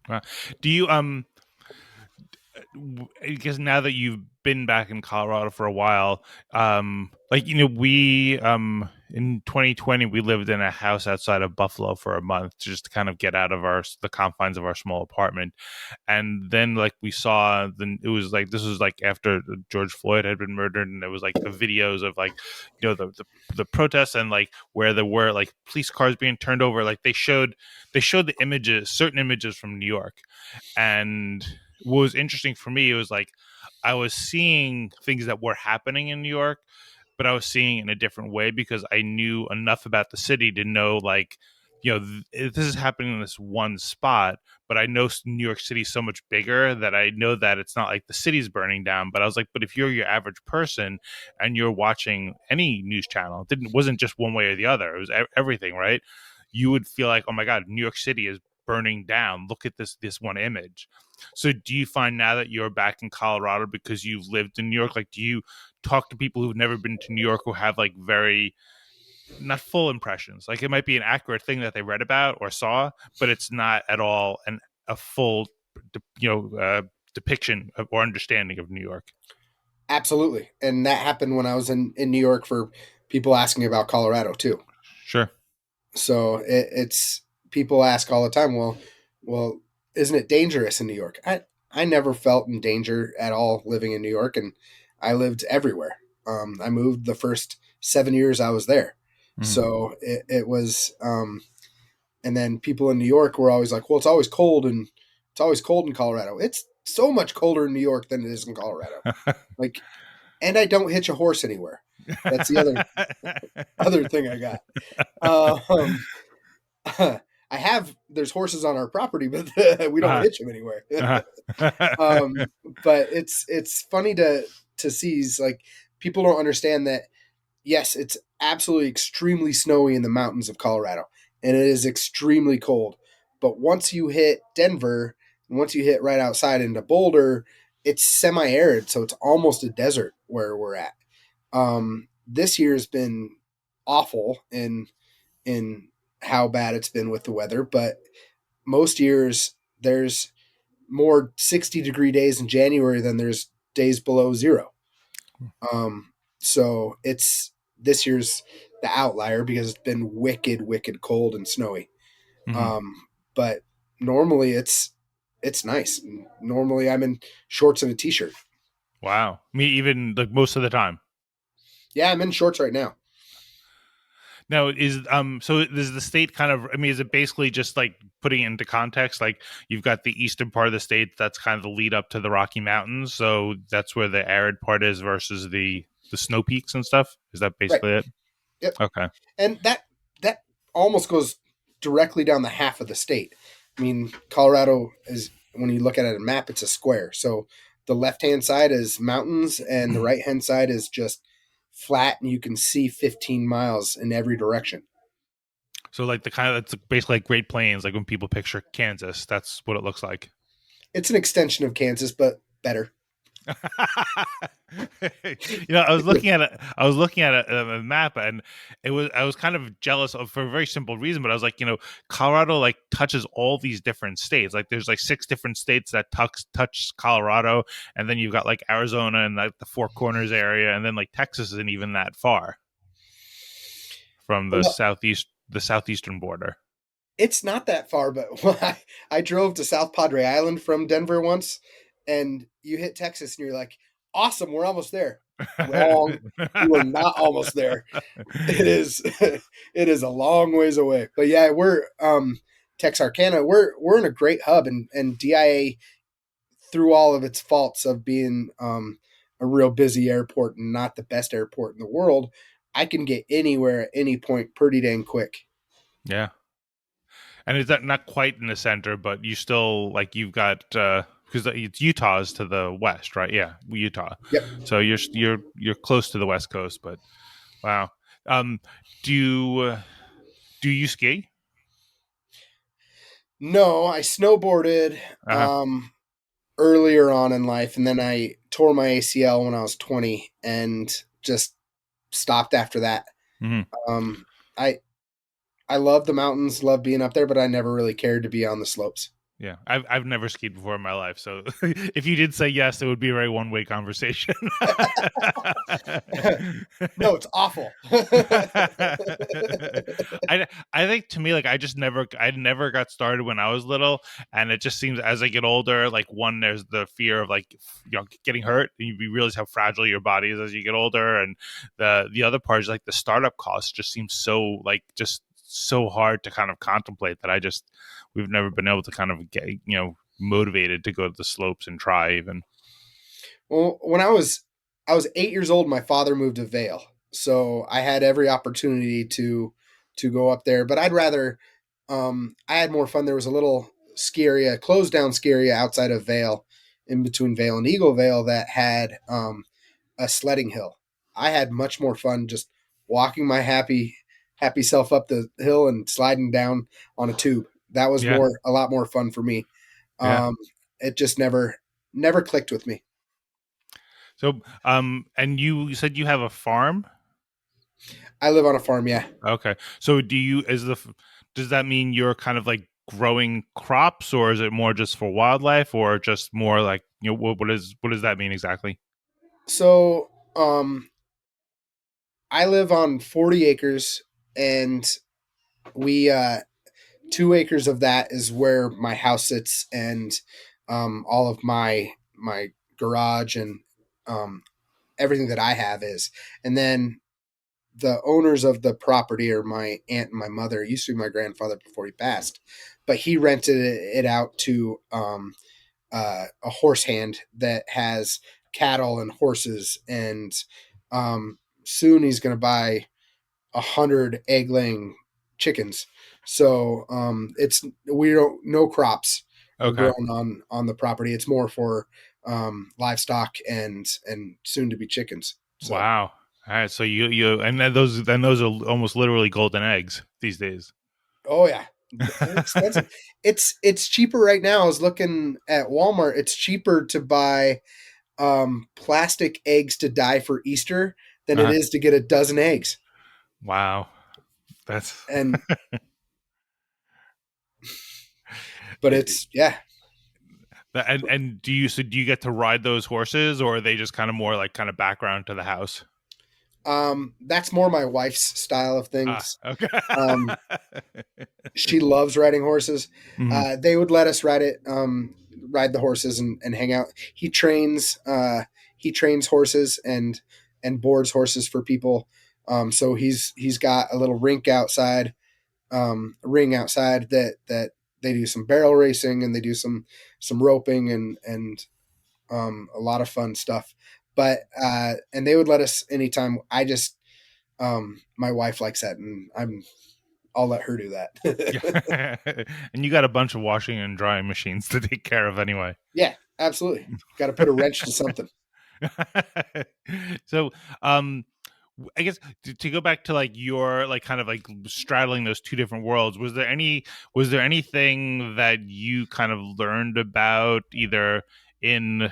Wow. Do you because now that you've been back in Colorado for a while, like we in 2020 we lived in a house outside of Buffalo for a month just to kind of get out of the confines of our small apartment, and then like we saw it was like this was like after George Floyd had been murdered, and there was like the videos of like the protests, and like where there were like police cars being turned over, like they showed the images, certain images from New York. And what was interesting for me, it was like I was seeing things that were happening in New York, but I was seeing it in a different way because I knew enough about the city to know like this is happening in this one spot, but I know New York City is so much bigger that I know that it's not like the city's burning down. But I was like, but if you're your average person and you're watching any news channel, wasn't just one way or the other. It was everything, right? You would feel like, oh my God, New York City is burning down. Look at this one image. So do you find now that you're back in Colorado because you've lived in New York, like do you talk to people who've never been to New York who have like very not full impressions. Like it might be an accurate thing that they read about or saw, but it's not at all a full, depiction of, or understanding of New York. Absolutely. And that happened when I was in New York for people asking about Colorado too. Sure. So it's people ask all the time, well, isn't it dangerous in New York? I never felt in danger at all living in New York, and I lived everywhere. I moved the first 7 years I was there. Mm-hmm. So it was, and then people in New York were always like, well, it's always cold in Colorado. It's so much colder in New York than it is in Colorado. Like, and I don't hitch a horse anywhere. That's the other thing I got. Um, I have there's horses on our property, but we don't uh-huh. hitch them anywhere. Uh-huh. um, but it's funny to see like people don't understand that. Yes, it's absolutely extremely snowy in the mountains of Colorado, and it is extremely cold. But once you hit Denver, and once you hit right outside into Boulder, it's semi-arid, so it's almost a desert where we're at. This year's been awful in how bad it's been with the weather, but most years there's more 60-degree days in January than there's days below zero. Um, so it's this year's the outlier because it's been wicked, wicked cold and snowy. Mm-hmm. Um, but normally it's nice. Normally I'm in shorts and a t-shirt. Wow. Me even like most of the time. Yeah, I'm in shorts right now. Now so is the state kind of, I mean, is it basically just like putting it into context, like you've got the eastern part of the state that's kind of the lead up to the Rocky Mountains, so that's where the arid part is versus the snow peaks and stuff? Is that Right. basically it? Yep. Okay. And that almost goes directly down the half of the state. I mean, Colorado is when you look at it on a map, it's a square. So the left hand side is mountains, and the right hand side is just flat, and you can see 15 miles in every direction. So like the kind of, it's basically like Great Plains, like when people picture Kansas, that's what it looks like. It's an extension of Kansas, but better. I was looking at a map, and I was kind of jealous of, for a very simple reason, but I was like, Colorado like touches all these different states. Like there's like six different states that touch Colorado, and then you've got like Arizona and like the Four Corners area, and then like Texas isn't even that far from Well, the southeastern border. it's not that far, but when I drove to South Padre Island from Denver once, and you hit Texas, and you're like, awesome, we're almost there. Wrong. You are not almost there. It is it is a long ways away. But yeah, we're Texarkana, we're in a great hub, and DIA, through all of its faults of being a real busy airport and not the best airport in the world, I can get anywhere at any point pretty dang quick. Yeah. And is that not quite in the center, but you still like you've got because it's Utah's to the west, right? Yeah, Utah. Yep. So you're close to the west coast, but wow. Um, do you do you ski? No, I snowboarded Uh huh. earlier on in life, and then I tore my ACL when I was 20 and just stopped after that. Hmm. Um, I I love the mountains, love being up there, but I never really cared to be on the slopes. Yeah, I've never skied before in my life, so if you did say yes, it would be a very one way conversation. No, it's awful. I think to me, like I never got started when I was little, and it just seems as I get older, like one, there's the fear of like getting hurt, and you realize how fragile your body is as you get older, and the other part is like the startup costs just seem so like just so hard to kind of contemplate that we've never been able to kind of get motivated to go to the slopes and try even. Well, when I was 8 years old, my father moved to Vail, so I had every opportunity to go up there. But I'd rather. I had more fun. There was a little ski area, closed down ski area outside of Vale, in between Vale and Eagle Vale, that had a sledding hill. I had much more fun just walking my happy self up the hill and sliding down on a tube. That was Yeah. a lot more fun for me. Yeah. Um, it just never clicked with me. So, and you said you have a farm? I live on a farm, yeah. Okay. So does that mean you're kind of like growing crops, or is it more just for wildlife, or just more like, what does that mean exactly? So I live on 40 acres, and we 2 acres of that is where my house sits, and all of my garage and um, everything that I have is. And then the owners of the property are my aunt and my mother. It used to be my grandfather before he passed, but he rented it out to a horse hand that has cattle and horses, and soon he's going to buy 100 egg laying chickens. So it's we don't no crops are Okay. grown on the property. It's more for livestock and soon to be chickens. So Wow. All right. So and then those are almost literally golden eggs these days. oh yeah, expensive. It's cheaper right now. I was looking at Walmart. It's cheaper to buy plastic eggs to dye for Easter than it Uh-huh. is to get a dozen eggs. Wow. That's And but it's yeah. and do you get to ride those horses, or are they just kind of more like kind of background to the house? That's more my wife's style of Ah, things. okay. Um, she loves riding horses. Hmm. They would let us ride the horses and hang out. He trains horses and boards horses for people. So he's got a little ring outside that they do some barrel racing, and they do some roping and a lot of fun stuff. But and they would let us anytime. I just my wife likes that, and I'll let her do that. Yeah. And you got a bunch of washing and drying machines to take care of anyway. Yeah, absolutely. Got to put a wrench to something. So, um, I guess to go back to like your like kind of like straddling those two different worlds, was there anything that you kind of learned about either in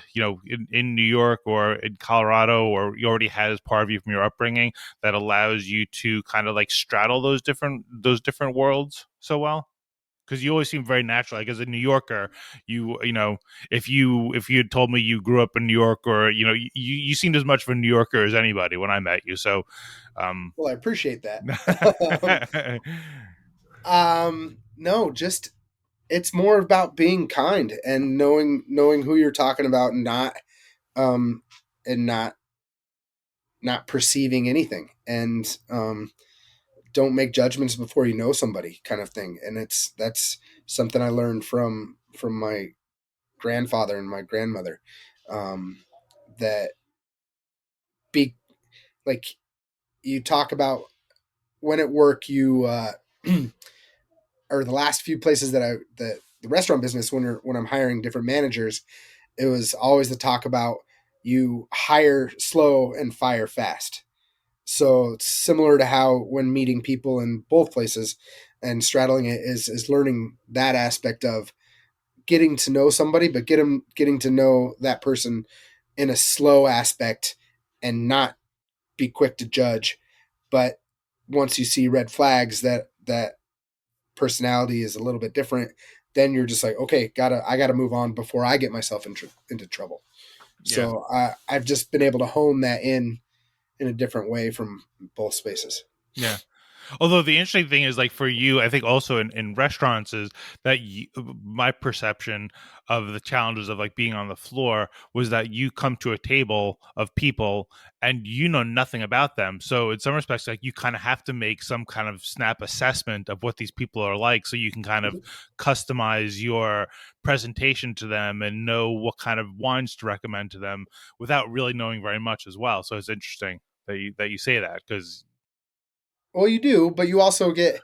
New York or in Colorado, or you already had as part of you from your upbringing, that allows you to kind of like straddle those different worlds so well? Because you always seem very natural. Like as a New Yorker, if you had told me you grew up in New York, or you seemed as much of a New Yorker as anybody when I met you. So, um, Well, I appreciate that. No, just it's more about being kind and knowing who you're talking about, and um and not perceiving anything, and don't make judgments before you know somebody, kind of thing. And that's something I learned from my grandfather and my grandmother. That be like you talk about when at work you or the last few places the restaurant business, when I'm hiring different managers, it was always the talk about you hire slow and fire fast. So it's similar to how when meeting people in both places and straddling it is learning that aspect of getting to know somebody, but getting to know that person in a slow aspect, and not be quick to judge. But once you see red flags that personality is a little bit different, then you're just like, okay, I gotta move on before I get myself into trouble. yeah, So I've just been able to hone that in a different way from both spaces. yeah. Although the interesting thing is, like for you, I think also in restaurants is that my perception of the challenges of like being on the floor was that you come to a table of people and you know nothing about them. So in some respects, like you kind of have to make some kind of snap assessment of what these people are like, so you can kind of customize your presentation to them and know what kind of wines to recommend to them without really knowing very much as well. So it's interesting that you say that because Well, you do, but you also get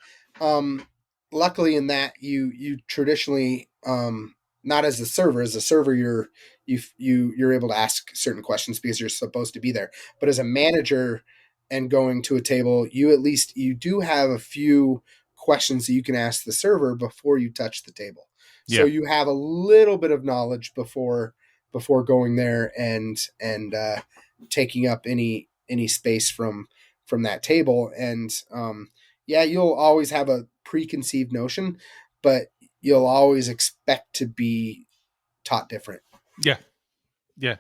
luckily in that you traditionally, not as a server, you're able to ask certain questions because you're supposed to be there, but as a manager and going to a table, you at least you do have a few questions that you can ask the server before you touch the table, so Yeah. you have a little bit of knowledge before going there and taking up any space from that table. And yeah, you'll always have a preconceived notion, but you'll always expect to be taught different. Yeah. Yeah.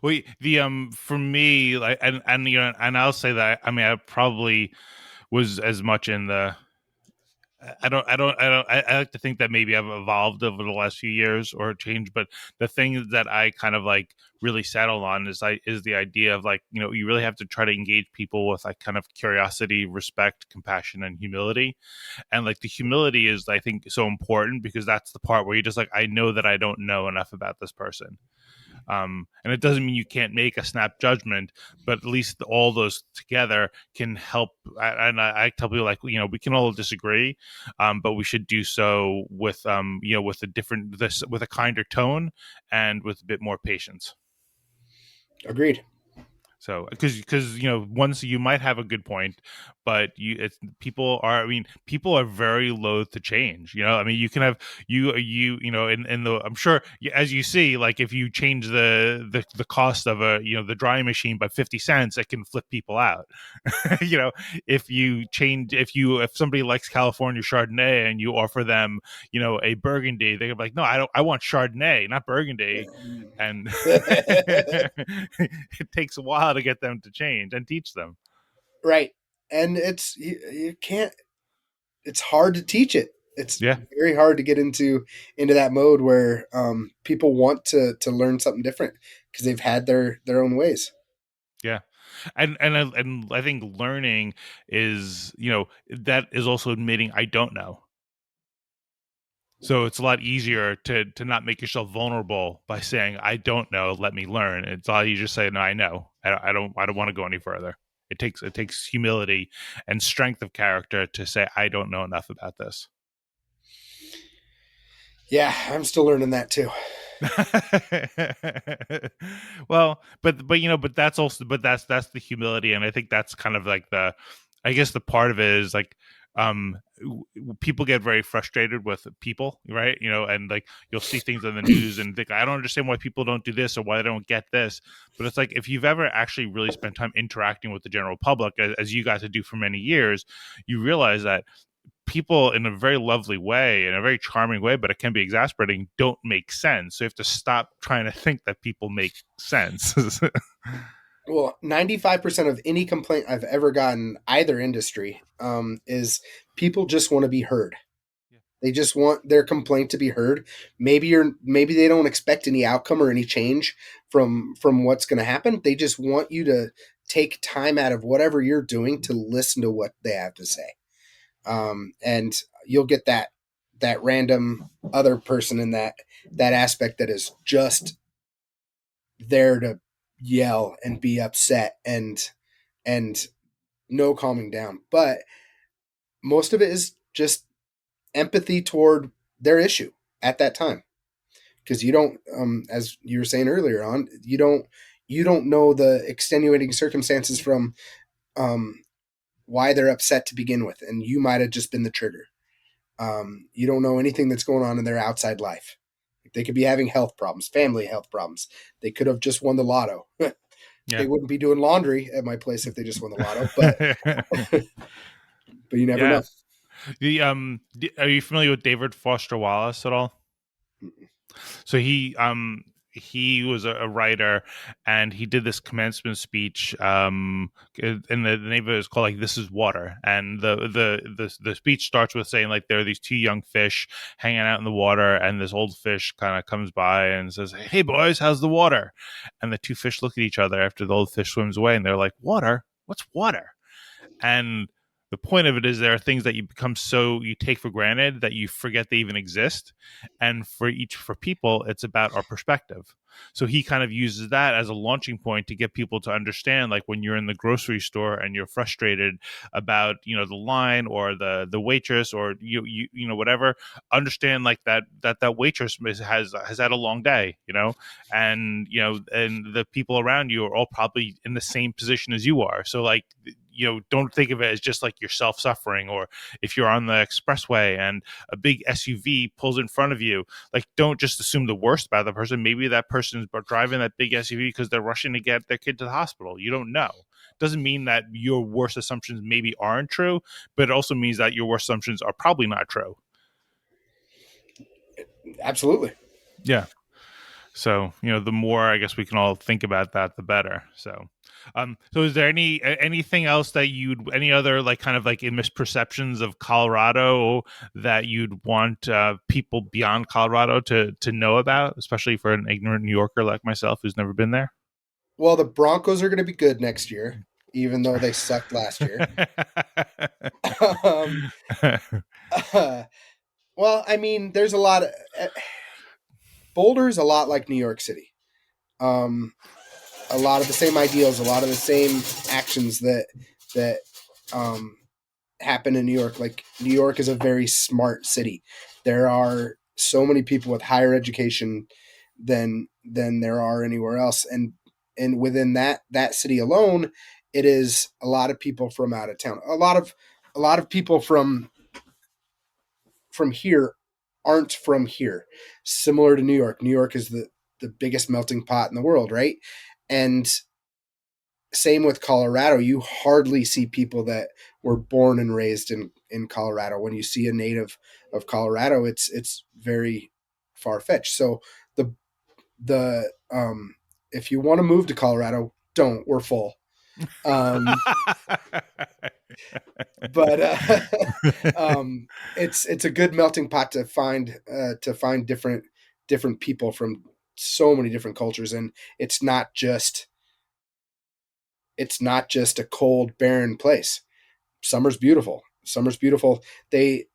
Well, the for me, like, and you know, and I'll say that I mean I probably was as much in the I like to think that maybe I've evolved over the last few years or changed, but the thing that I kind of like really settle on is the idea of like, you know, you really have to try to engage people with like kind of curiosity, respect, compassion, and humility. And like the humility is, I think, so important because that's the part where you're just like, I know that I don't know enough about this person. And it doesn't mean you can't make a snap judgment, but at least all those together can help. And I tell people like, you know, we can all disagree, but we should do so with, you know, with a different, this with a kinder tone and with a bit more patience. Agreed. So, because you know, once you might have a good point, but people are. I mean, people are very loath to change. You know, I mean, you can have you know, in the I'm sure as you see, like if you change the cost of a, you know, the drying machine by 50 cents, it can flip people out. You know, if you change if somebody likes California Chardonnay and you offer them, you know, a Burgundy, they're like, no, I don't. I want Chardonnay, not Burgundy. And it takes a while to get them to change and teach them. Right. And you can't, it's hard to teach it. It's Yeah, very hard to get into that mode where people want to learn something different because they've had their own ways. yeah, and I think learning is, you know, that is also admitting I don't know. So it's a lot easier to not make yourself vulnerable by saying I don't know. Let me learn. It's all you just say no. I know. I don't want to go any further. It takes humility and strength of character to say I don't know enough about this. Yeah, I'm still learning that too. Well, but you know, but that's also that's the humility, and I think that's kind of like the, I guess the part of it is like, people get very frustrated with people, right? You know, and like you'll see things on the news and think I don't understand why people don't do this or why they don't get this, but it's like if you've ever actually really spent time interacting with the general public, as you guys do for many years, you realize that people in a very lovely way, in a very charming way, but it can be exasperating, don't make sense. So you have to stop trying to think that people make sense. Well, 95% of any complaint I've ever gotten, either industry, is people just want to be heard. Yeah. They just want their complaint to be heard. Maybe they don't expect any outcome or any change from what's going to happen. They just want you to take time out of whatever you're doing to listen to what they have to say. And you'll get that random other person in that aspect that is just there to yell and be upset and no calming down. But most of it is just empathy toward their issue at that time, because you don't, as you were saying earlier on, you don't know the extenuating circumstances from um, why they're upset to begin with, and you might have just been the trigger. You don't know anything that's going on in their outside life. They could be having health problems, family health problems. They could have just won the lotto. They Yeah. wouldn't be doing laundry at my place if they just won the lotto, but you never Yeah. know. Are you familiar with David Foster Wallace at all? So he was a writer, and he did this commencement speech, and the name of it is called like "This is Water," and the speech starts with saying like there are these two young fish hanging out in the water, and this old fish kind of comes by and says, "Hey boys, how's the water?" And the two fish look at each other after the old fish swims away, and they're like, "Water? What's water?" And The point of it is there are things that you take for granted that you forget they even exist, and for people it's about our perspective. So he kind of uses that as a launching point to get people to understand, like when you're in the grocery store and you're frustrated about the line or the waitress, or whatever, understand like that waitress has had a long day, and and the people around you are all probably in the same position as you are. So like, don't think of it as just like yourself suffering. Or if you're on the expressway and a big SUV pulls in front of you, like, don't just assume the worst about the person. Maybe that person is driving that big SUV because they're rushing to get their kid to the hospital. You don't know. Doesn't mean that your worst assumptions maybe aren't true, but it also means that your worst assumptions are probably not true. Absolutely. Yeah. So, the more I guess we can all think about that, the better. So is there anything else that any other like kind of like in misperceptions of Colorado that you'd want people beyond Colorado to know about, especially for an ignorant New Yorker like myself who's never been there? Well, the Broncos are going to be good next year, even though they sucked last year. um, well, I mean, there's a lot of Boulder's a lot like New York City. Um, a lot of the same ideals, a lot of the same actions that um, happen in New York. Like New York is a very smart city. There are so many people with higher education than there are anywhere else, and within that city alone, it is a lot of people from out of town. A lot of people from here aren't from here. Similar to New York. New York is the biggest melting pot in the world, right? And same with Colorado. You hardly see people that were born and raised in Colorado. When you see a native of Colorado, it's very far fetched. So the if you want to move to Colorado, don't. We're full. Um, but it's a good melting pot to find different people from so many different cultures, and it's not just a cold barren place. Summer's beautiful. The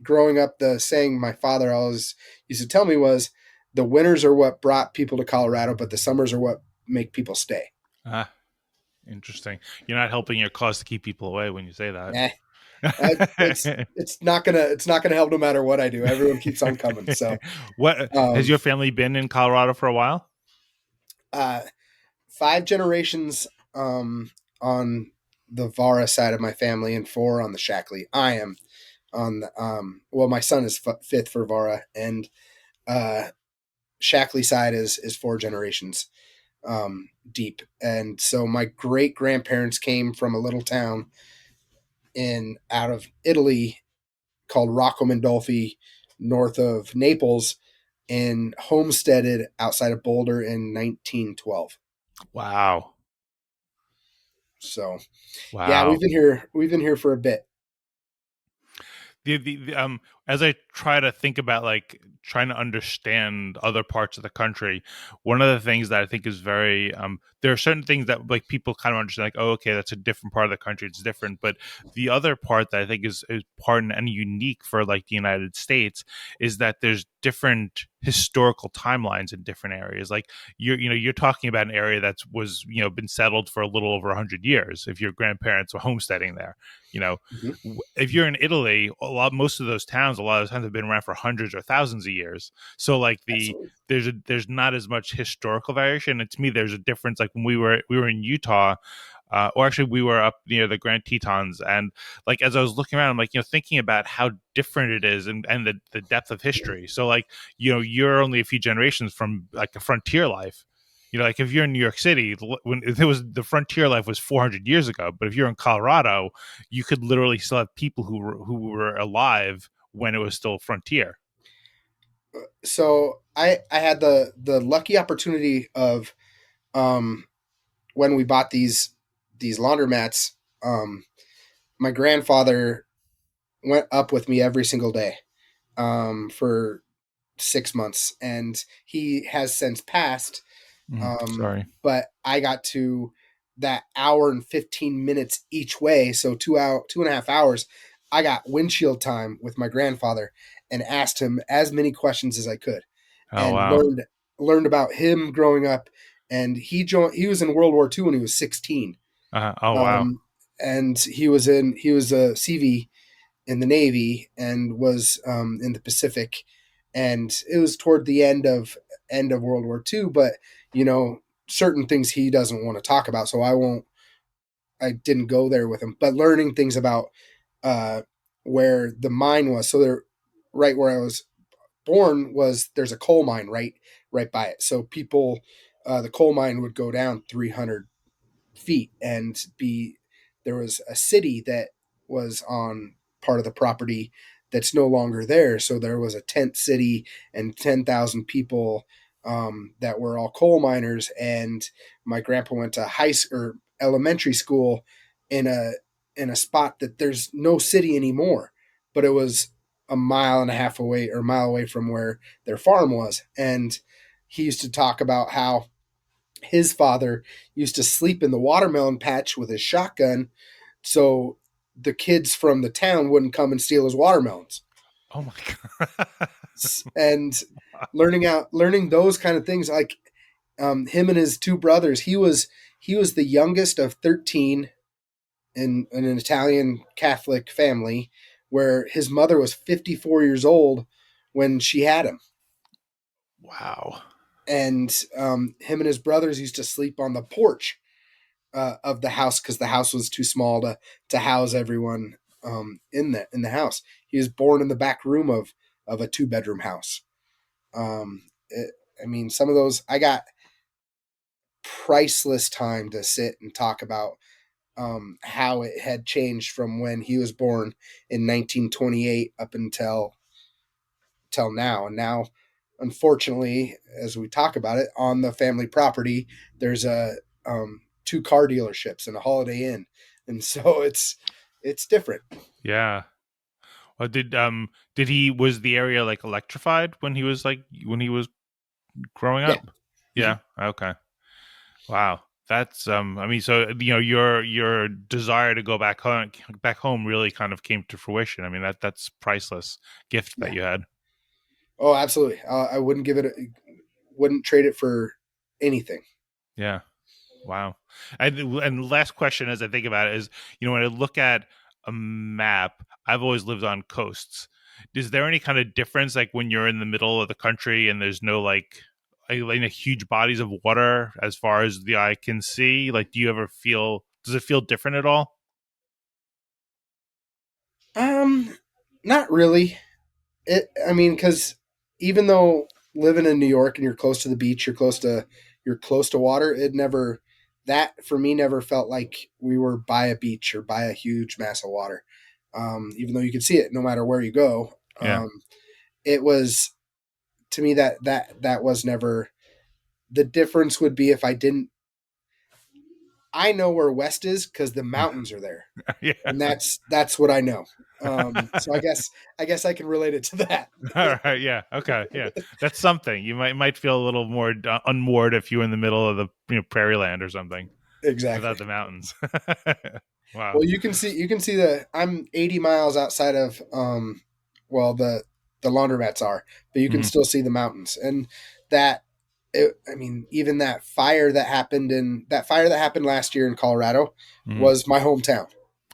growing up, the saying my father always used to tell me was, the winters are what brought people to Colorado, but the summers are what make people stay. Ah, interesting. You're not helping your cause to keep people away when you say that. Eh, it's not gonna help no matter what I do. Everyone keeps on coming. So What has um, your family been in Colorado for a while? uh, 5 generations on the Vara side of my family, and 4 on the Shaklee. I am on the well, my son is fifth for Vara, and uh, Shaklee side is 4 generations deep. And so my great grandparents came from a little town in out of Italy called Rocco Mondolfi, north of Naples, and homesteaded outside of Boulder in 1912. Wow. So yeah, we've Wow. been here. We've been here for a bit. As I try to think about like trying to understand other parts of the country, one of the things that I think is very there are certain things that like people kind of understand, like, oh, okay, that's a different part of the country, it's different. But the other part that I think is part and unique for like the United States is that there's different historical timelines in different areas. Like you're talking about an area that was been settled for a little over 100 years if your grandparents were homesteading there. you know Mhm. if you're in Italy, most of those towns, a lot of times have been around for hundreds or thousands of years. So like Absolutely. there's not as much historical variation. And to me, there's a difference. Like when we were in Utah, or actually we were up near the Grand Tetons, and like as I was looking around, I'm like thinking about how different it is, and the depth of history. So like you're only a few generations from like a frontier life. Like if you're in New York City, when there was the frontier life was 400 years ago, but if you're in Colorado, you could literally still have people who were alive when it was still frontier. So I had the lucky opportunity of um, when we bought these laundromats. Um, my grandfather went up with me every single day for 6 months, and he has since passed. Sorry. But I got to that hour and 15 minutes each way, so 2.5 hours, I got windshield time with my grandfather and asked him as many questions as I could, Oh and wow. learned about him growing up. And he was in World War II when he was 16. Oh wow. um, and he was a CV in the Navy, and was in the Pacific, and it was toward the end of World War II. But you know, certain things he doesn't want to talk about, so I didn't go there with him. But learning things about uh, where the mine was, so there, right where I was born, was there's a coal mine right by it. So people, the coal mine would go down 300 feet, and be there was a city that was on part of the property that's no longer there. So there was a tent city and 10,000 people that were all coal miners. And my grandpa went to high school or elementary school in a spot that there's no city anymore, but it was a mile and a half away, or a mile away from where their farm was. And he used to talk about how his father used to sleep in the watermelon patch with his shotgun, so the kids from the town wouldn't come and steal his watermelons. Oh my god. And learning those kind of things, like him and his two brothers. He was the youngest of 13 in an Italian Catholic family, where his mother was 54 years old when she had him. Wow. And him and his brothers used to sleep on the porch of the house, because the house was too small to house everyone in the house. He was born in the back room of a 2 bedroom house. I mean, some of those, I got priceless time to sit and talk about how it had changed from when he was born in 1928 up until till now. And now, unfortunately, as we talk about it, on the family property, there's a 2 car dealerships and a Holiday Inn, and so it's different. Yeah. Well, did he was the area like electrified when he was when he was growing Yeah. up? Mhm. Yeah. Okay. Wow. That's I mean, so your desire to go back home really kind of came to fruition. I mean, that's priceless gift that Yeah. you had. Oh, absolutely. I wouldn't wouldn't trade it for anything. Yeah. Wow. And last question as I think about it is, when I look at a map, I've always lived on coasts. Is there any kind of difference like when you're in the middle of the country and there's no huge bodies of water as far as the eye can see? Like does it feel different at all? Um, Not really. I mean, because even though living in New York and you're close to the beach, you're close to water. It never That for me never felt like we were by a beach or by a huge mass of water. Even though you could see it no matter where you go, Yeah. it was, to me, that was never the difference. Would be if I didn't. I know where west is because the mountains are there, Yeah. and that's what I know. So I guess I can relate it to that. All right. Yeah. Okay. Yeah. That's something. You might feel a little more unmoored if you were in the middle of the prairie land or something Exactly. without the mountains. Wow. Well, you can see the I'm 80 miles outside of well, the laundromats are, but you can Hmm. still see the mountains. And I mean, even that fire that happened last year in Colorado Hmm. was my hometown.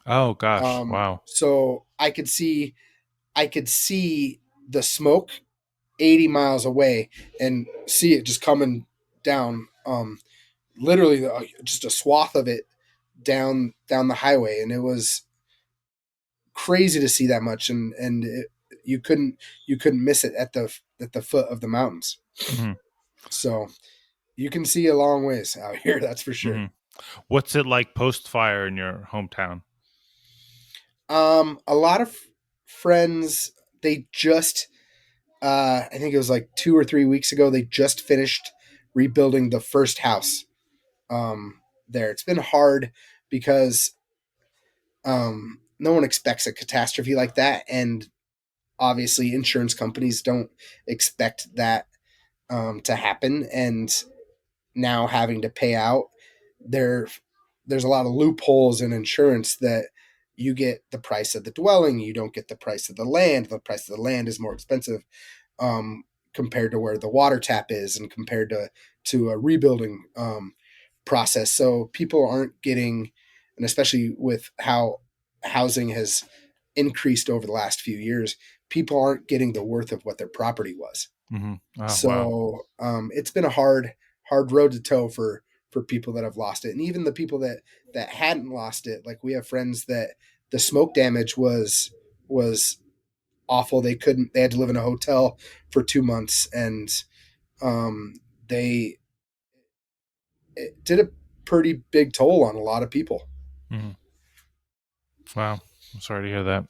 Oh gosh. Wow. So I could see the smoke 80 miles away, and see it just coming down, literally just a swath of it down the highway. And it was crazy to see that much. And you couldn't miss it at the foot of the mountains. Hmm. So you can see a long ways out here, that's for sure. Hmm. What's it like post fire in your hometown? A lot of friends, they just I think it was like 2 or 3 weeks ago, they just finished rebuilding the first house there. It's been hard because no one expects a catastrophe like that, and obviously insurance companies don't expect that to happen. And now having to pay out, they're there's a lot of loopholes in insurance that you get the price of the dwelling, you don't get the price of the land. The price of the land is more expensive compared to where the water tap is, and compared to a rebuilding process. So people aren't getting, and especially with how housing has increased over the last few years, people aren't getting the worth of what their property was. Mm-hmm. Oh, wow. So it's been a hard road to toe for people that have lost it, and even the people that hadn't lost it. Like, we have friends that the smoke damage was awful. They had to live in a hotel for 2 months, and they it did a pretty big toll on a lot of people. Mm-hmm. Wow. I'm sorry to hear that.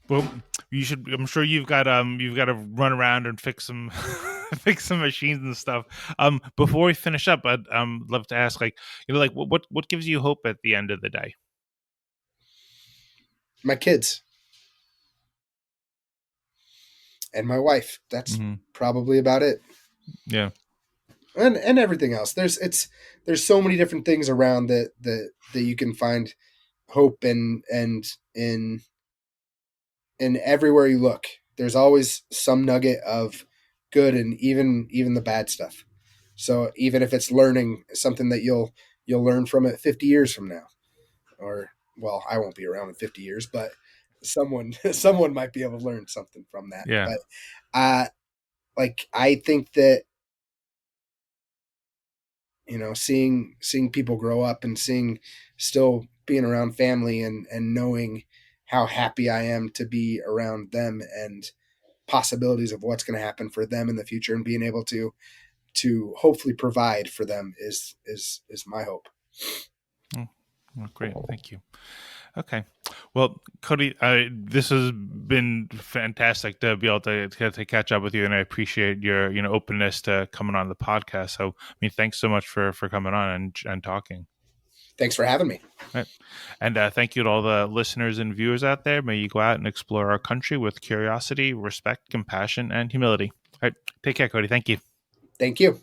Well, you should. I'm sure you've got to run around and fix some fix some machines and stuff. Before we finish up, I'd love to ask, like, like what gives you hope at the end of the day? My kids and my wife. That's Mm-hmm. probably about it. Yeah. And everything else. There's so many different things around that you can find hope and in everywhere you look. There's always some nugget of good, and even the bad stuff. So even if it's learning something that you'll learn from it 50 years from now, or, well, I won't be around in 50 years, but someone might be able to learn something from that. Yeah. But I think that, seeing people grow up, and seeing, still being around family, and knowing how happy I am to be around them, and possibilities of what's going to happen for them in the future, and being able to hopefully provide for them is my hope. Oh, well, great. Thank you. Okay. Well, Cody, this has been fantastic to be able to catch up with you, and I appreciate your openness to coming on the podcast. So, I mean, thanks so much for coming on and talking. Thanks for having me. Right. And thank you to all the listeners and viewers out there. May you go out and explore our country with curiosity, respect, compassion, and humility. All right. Take care, Cody. Thank you. Thank you.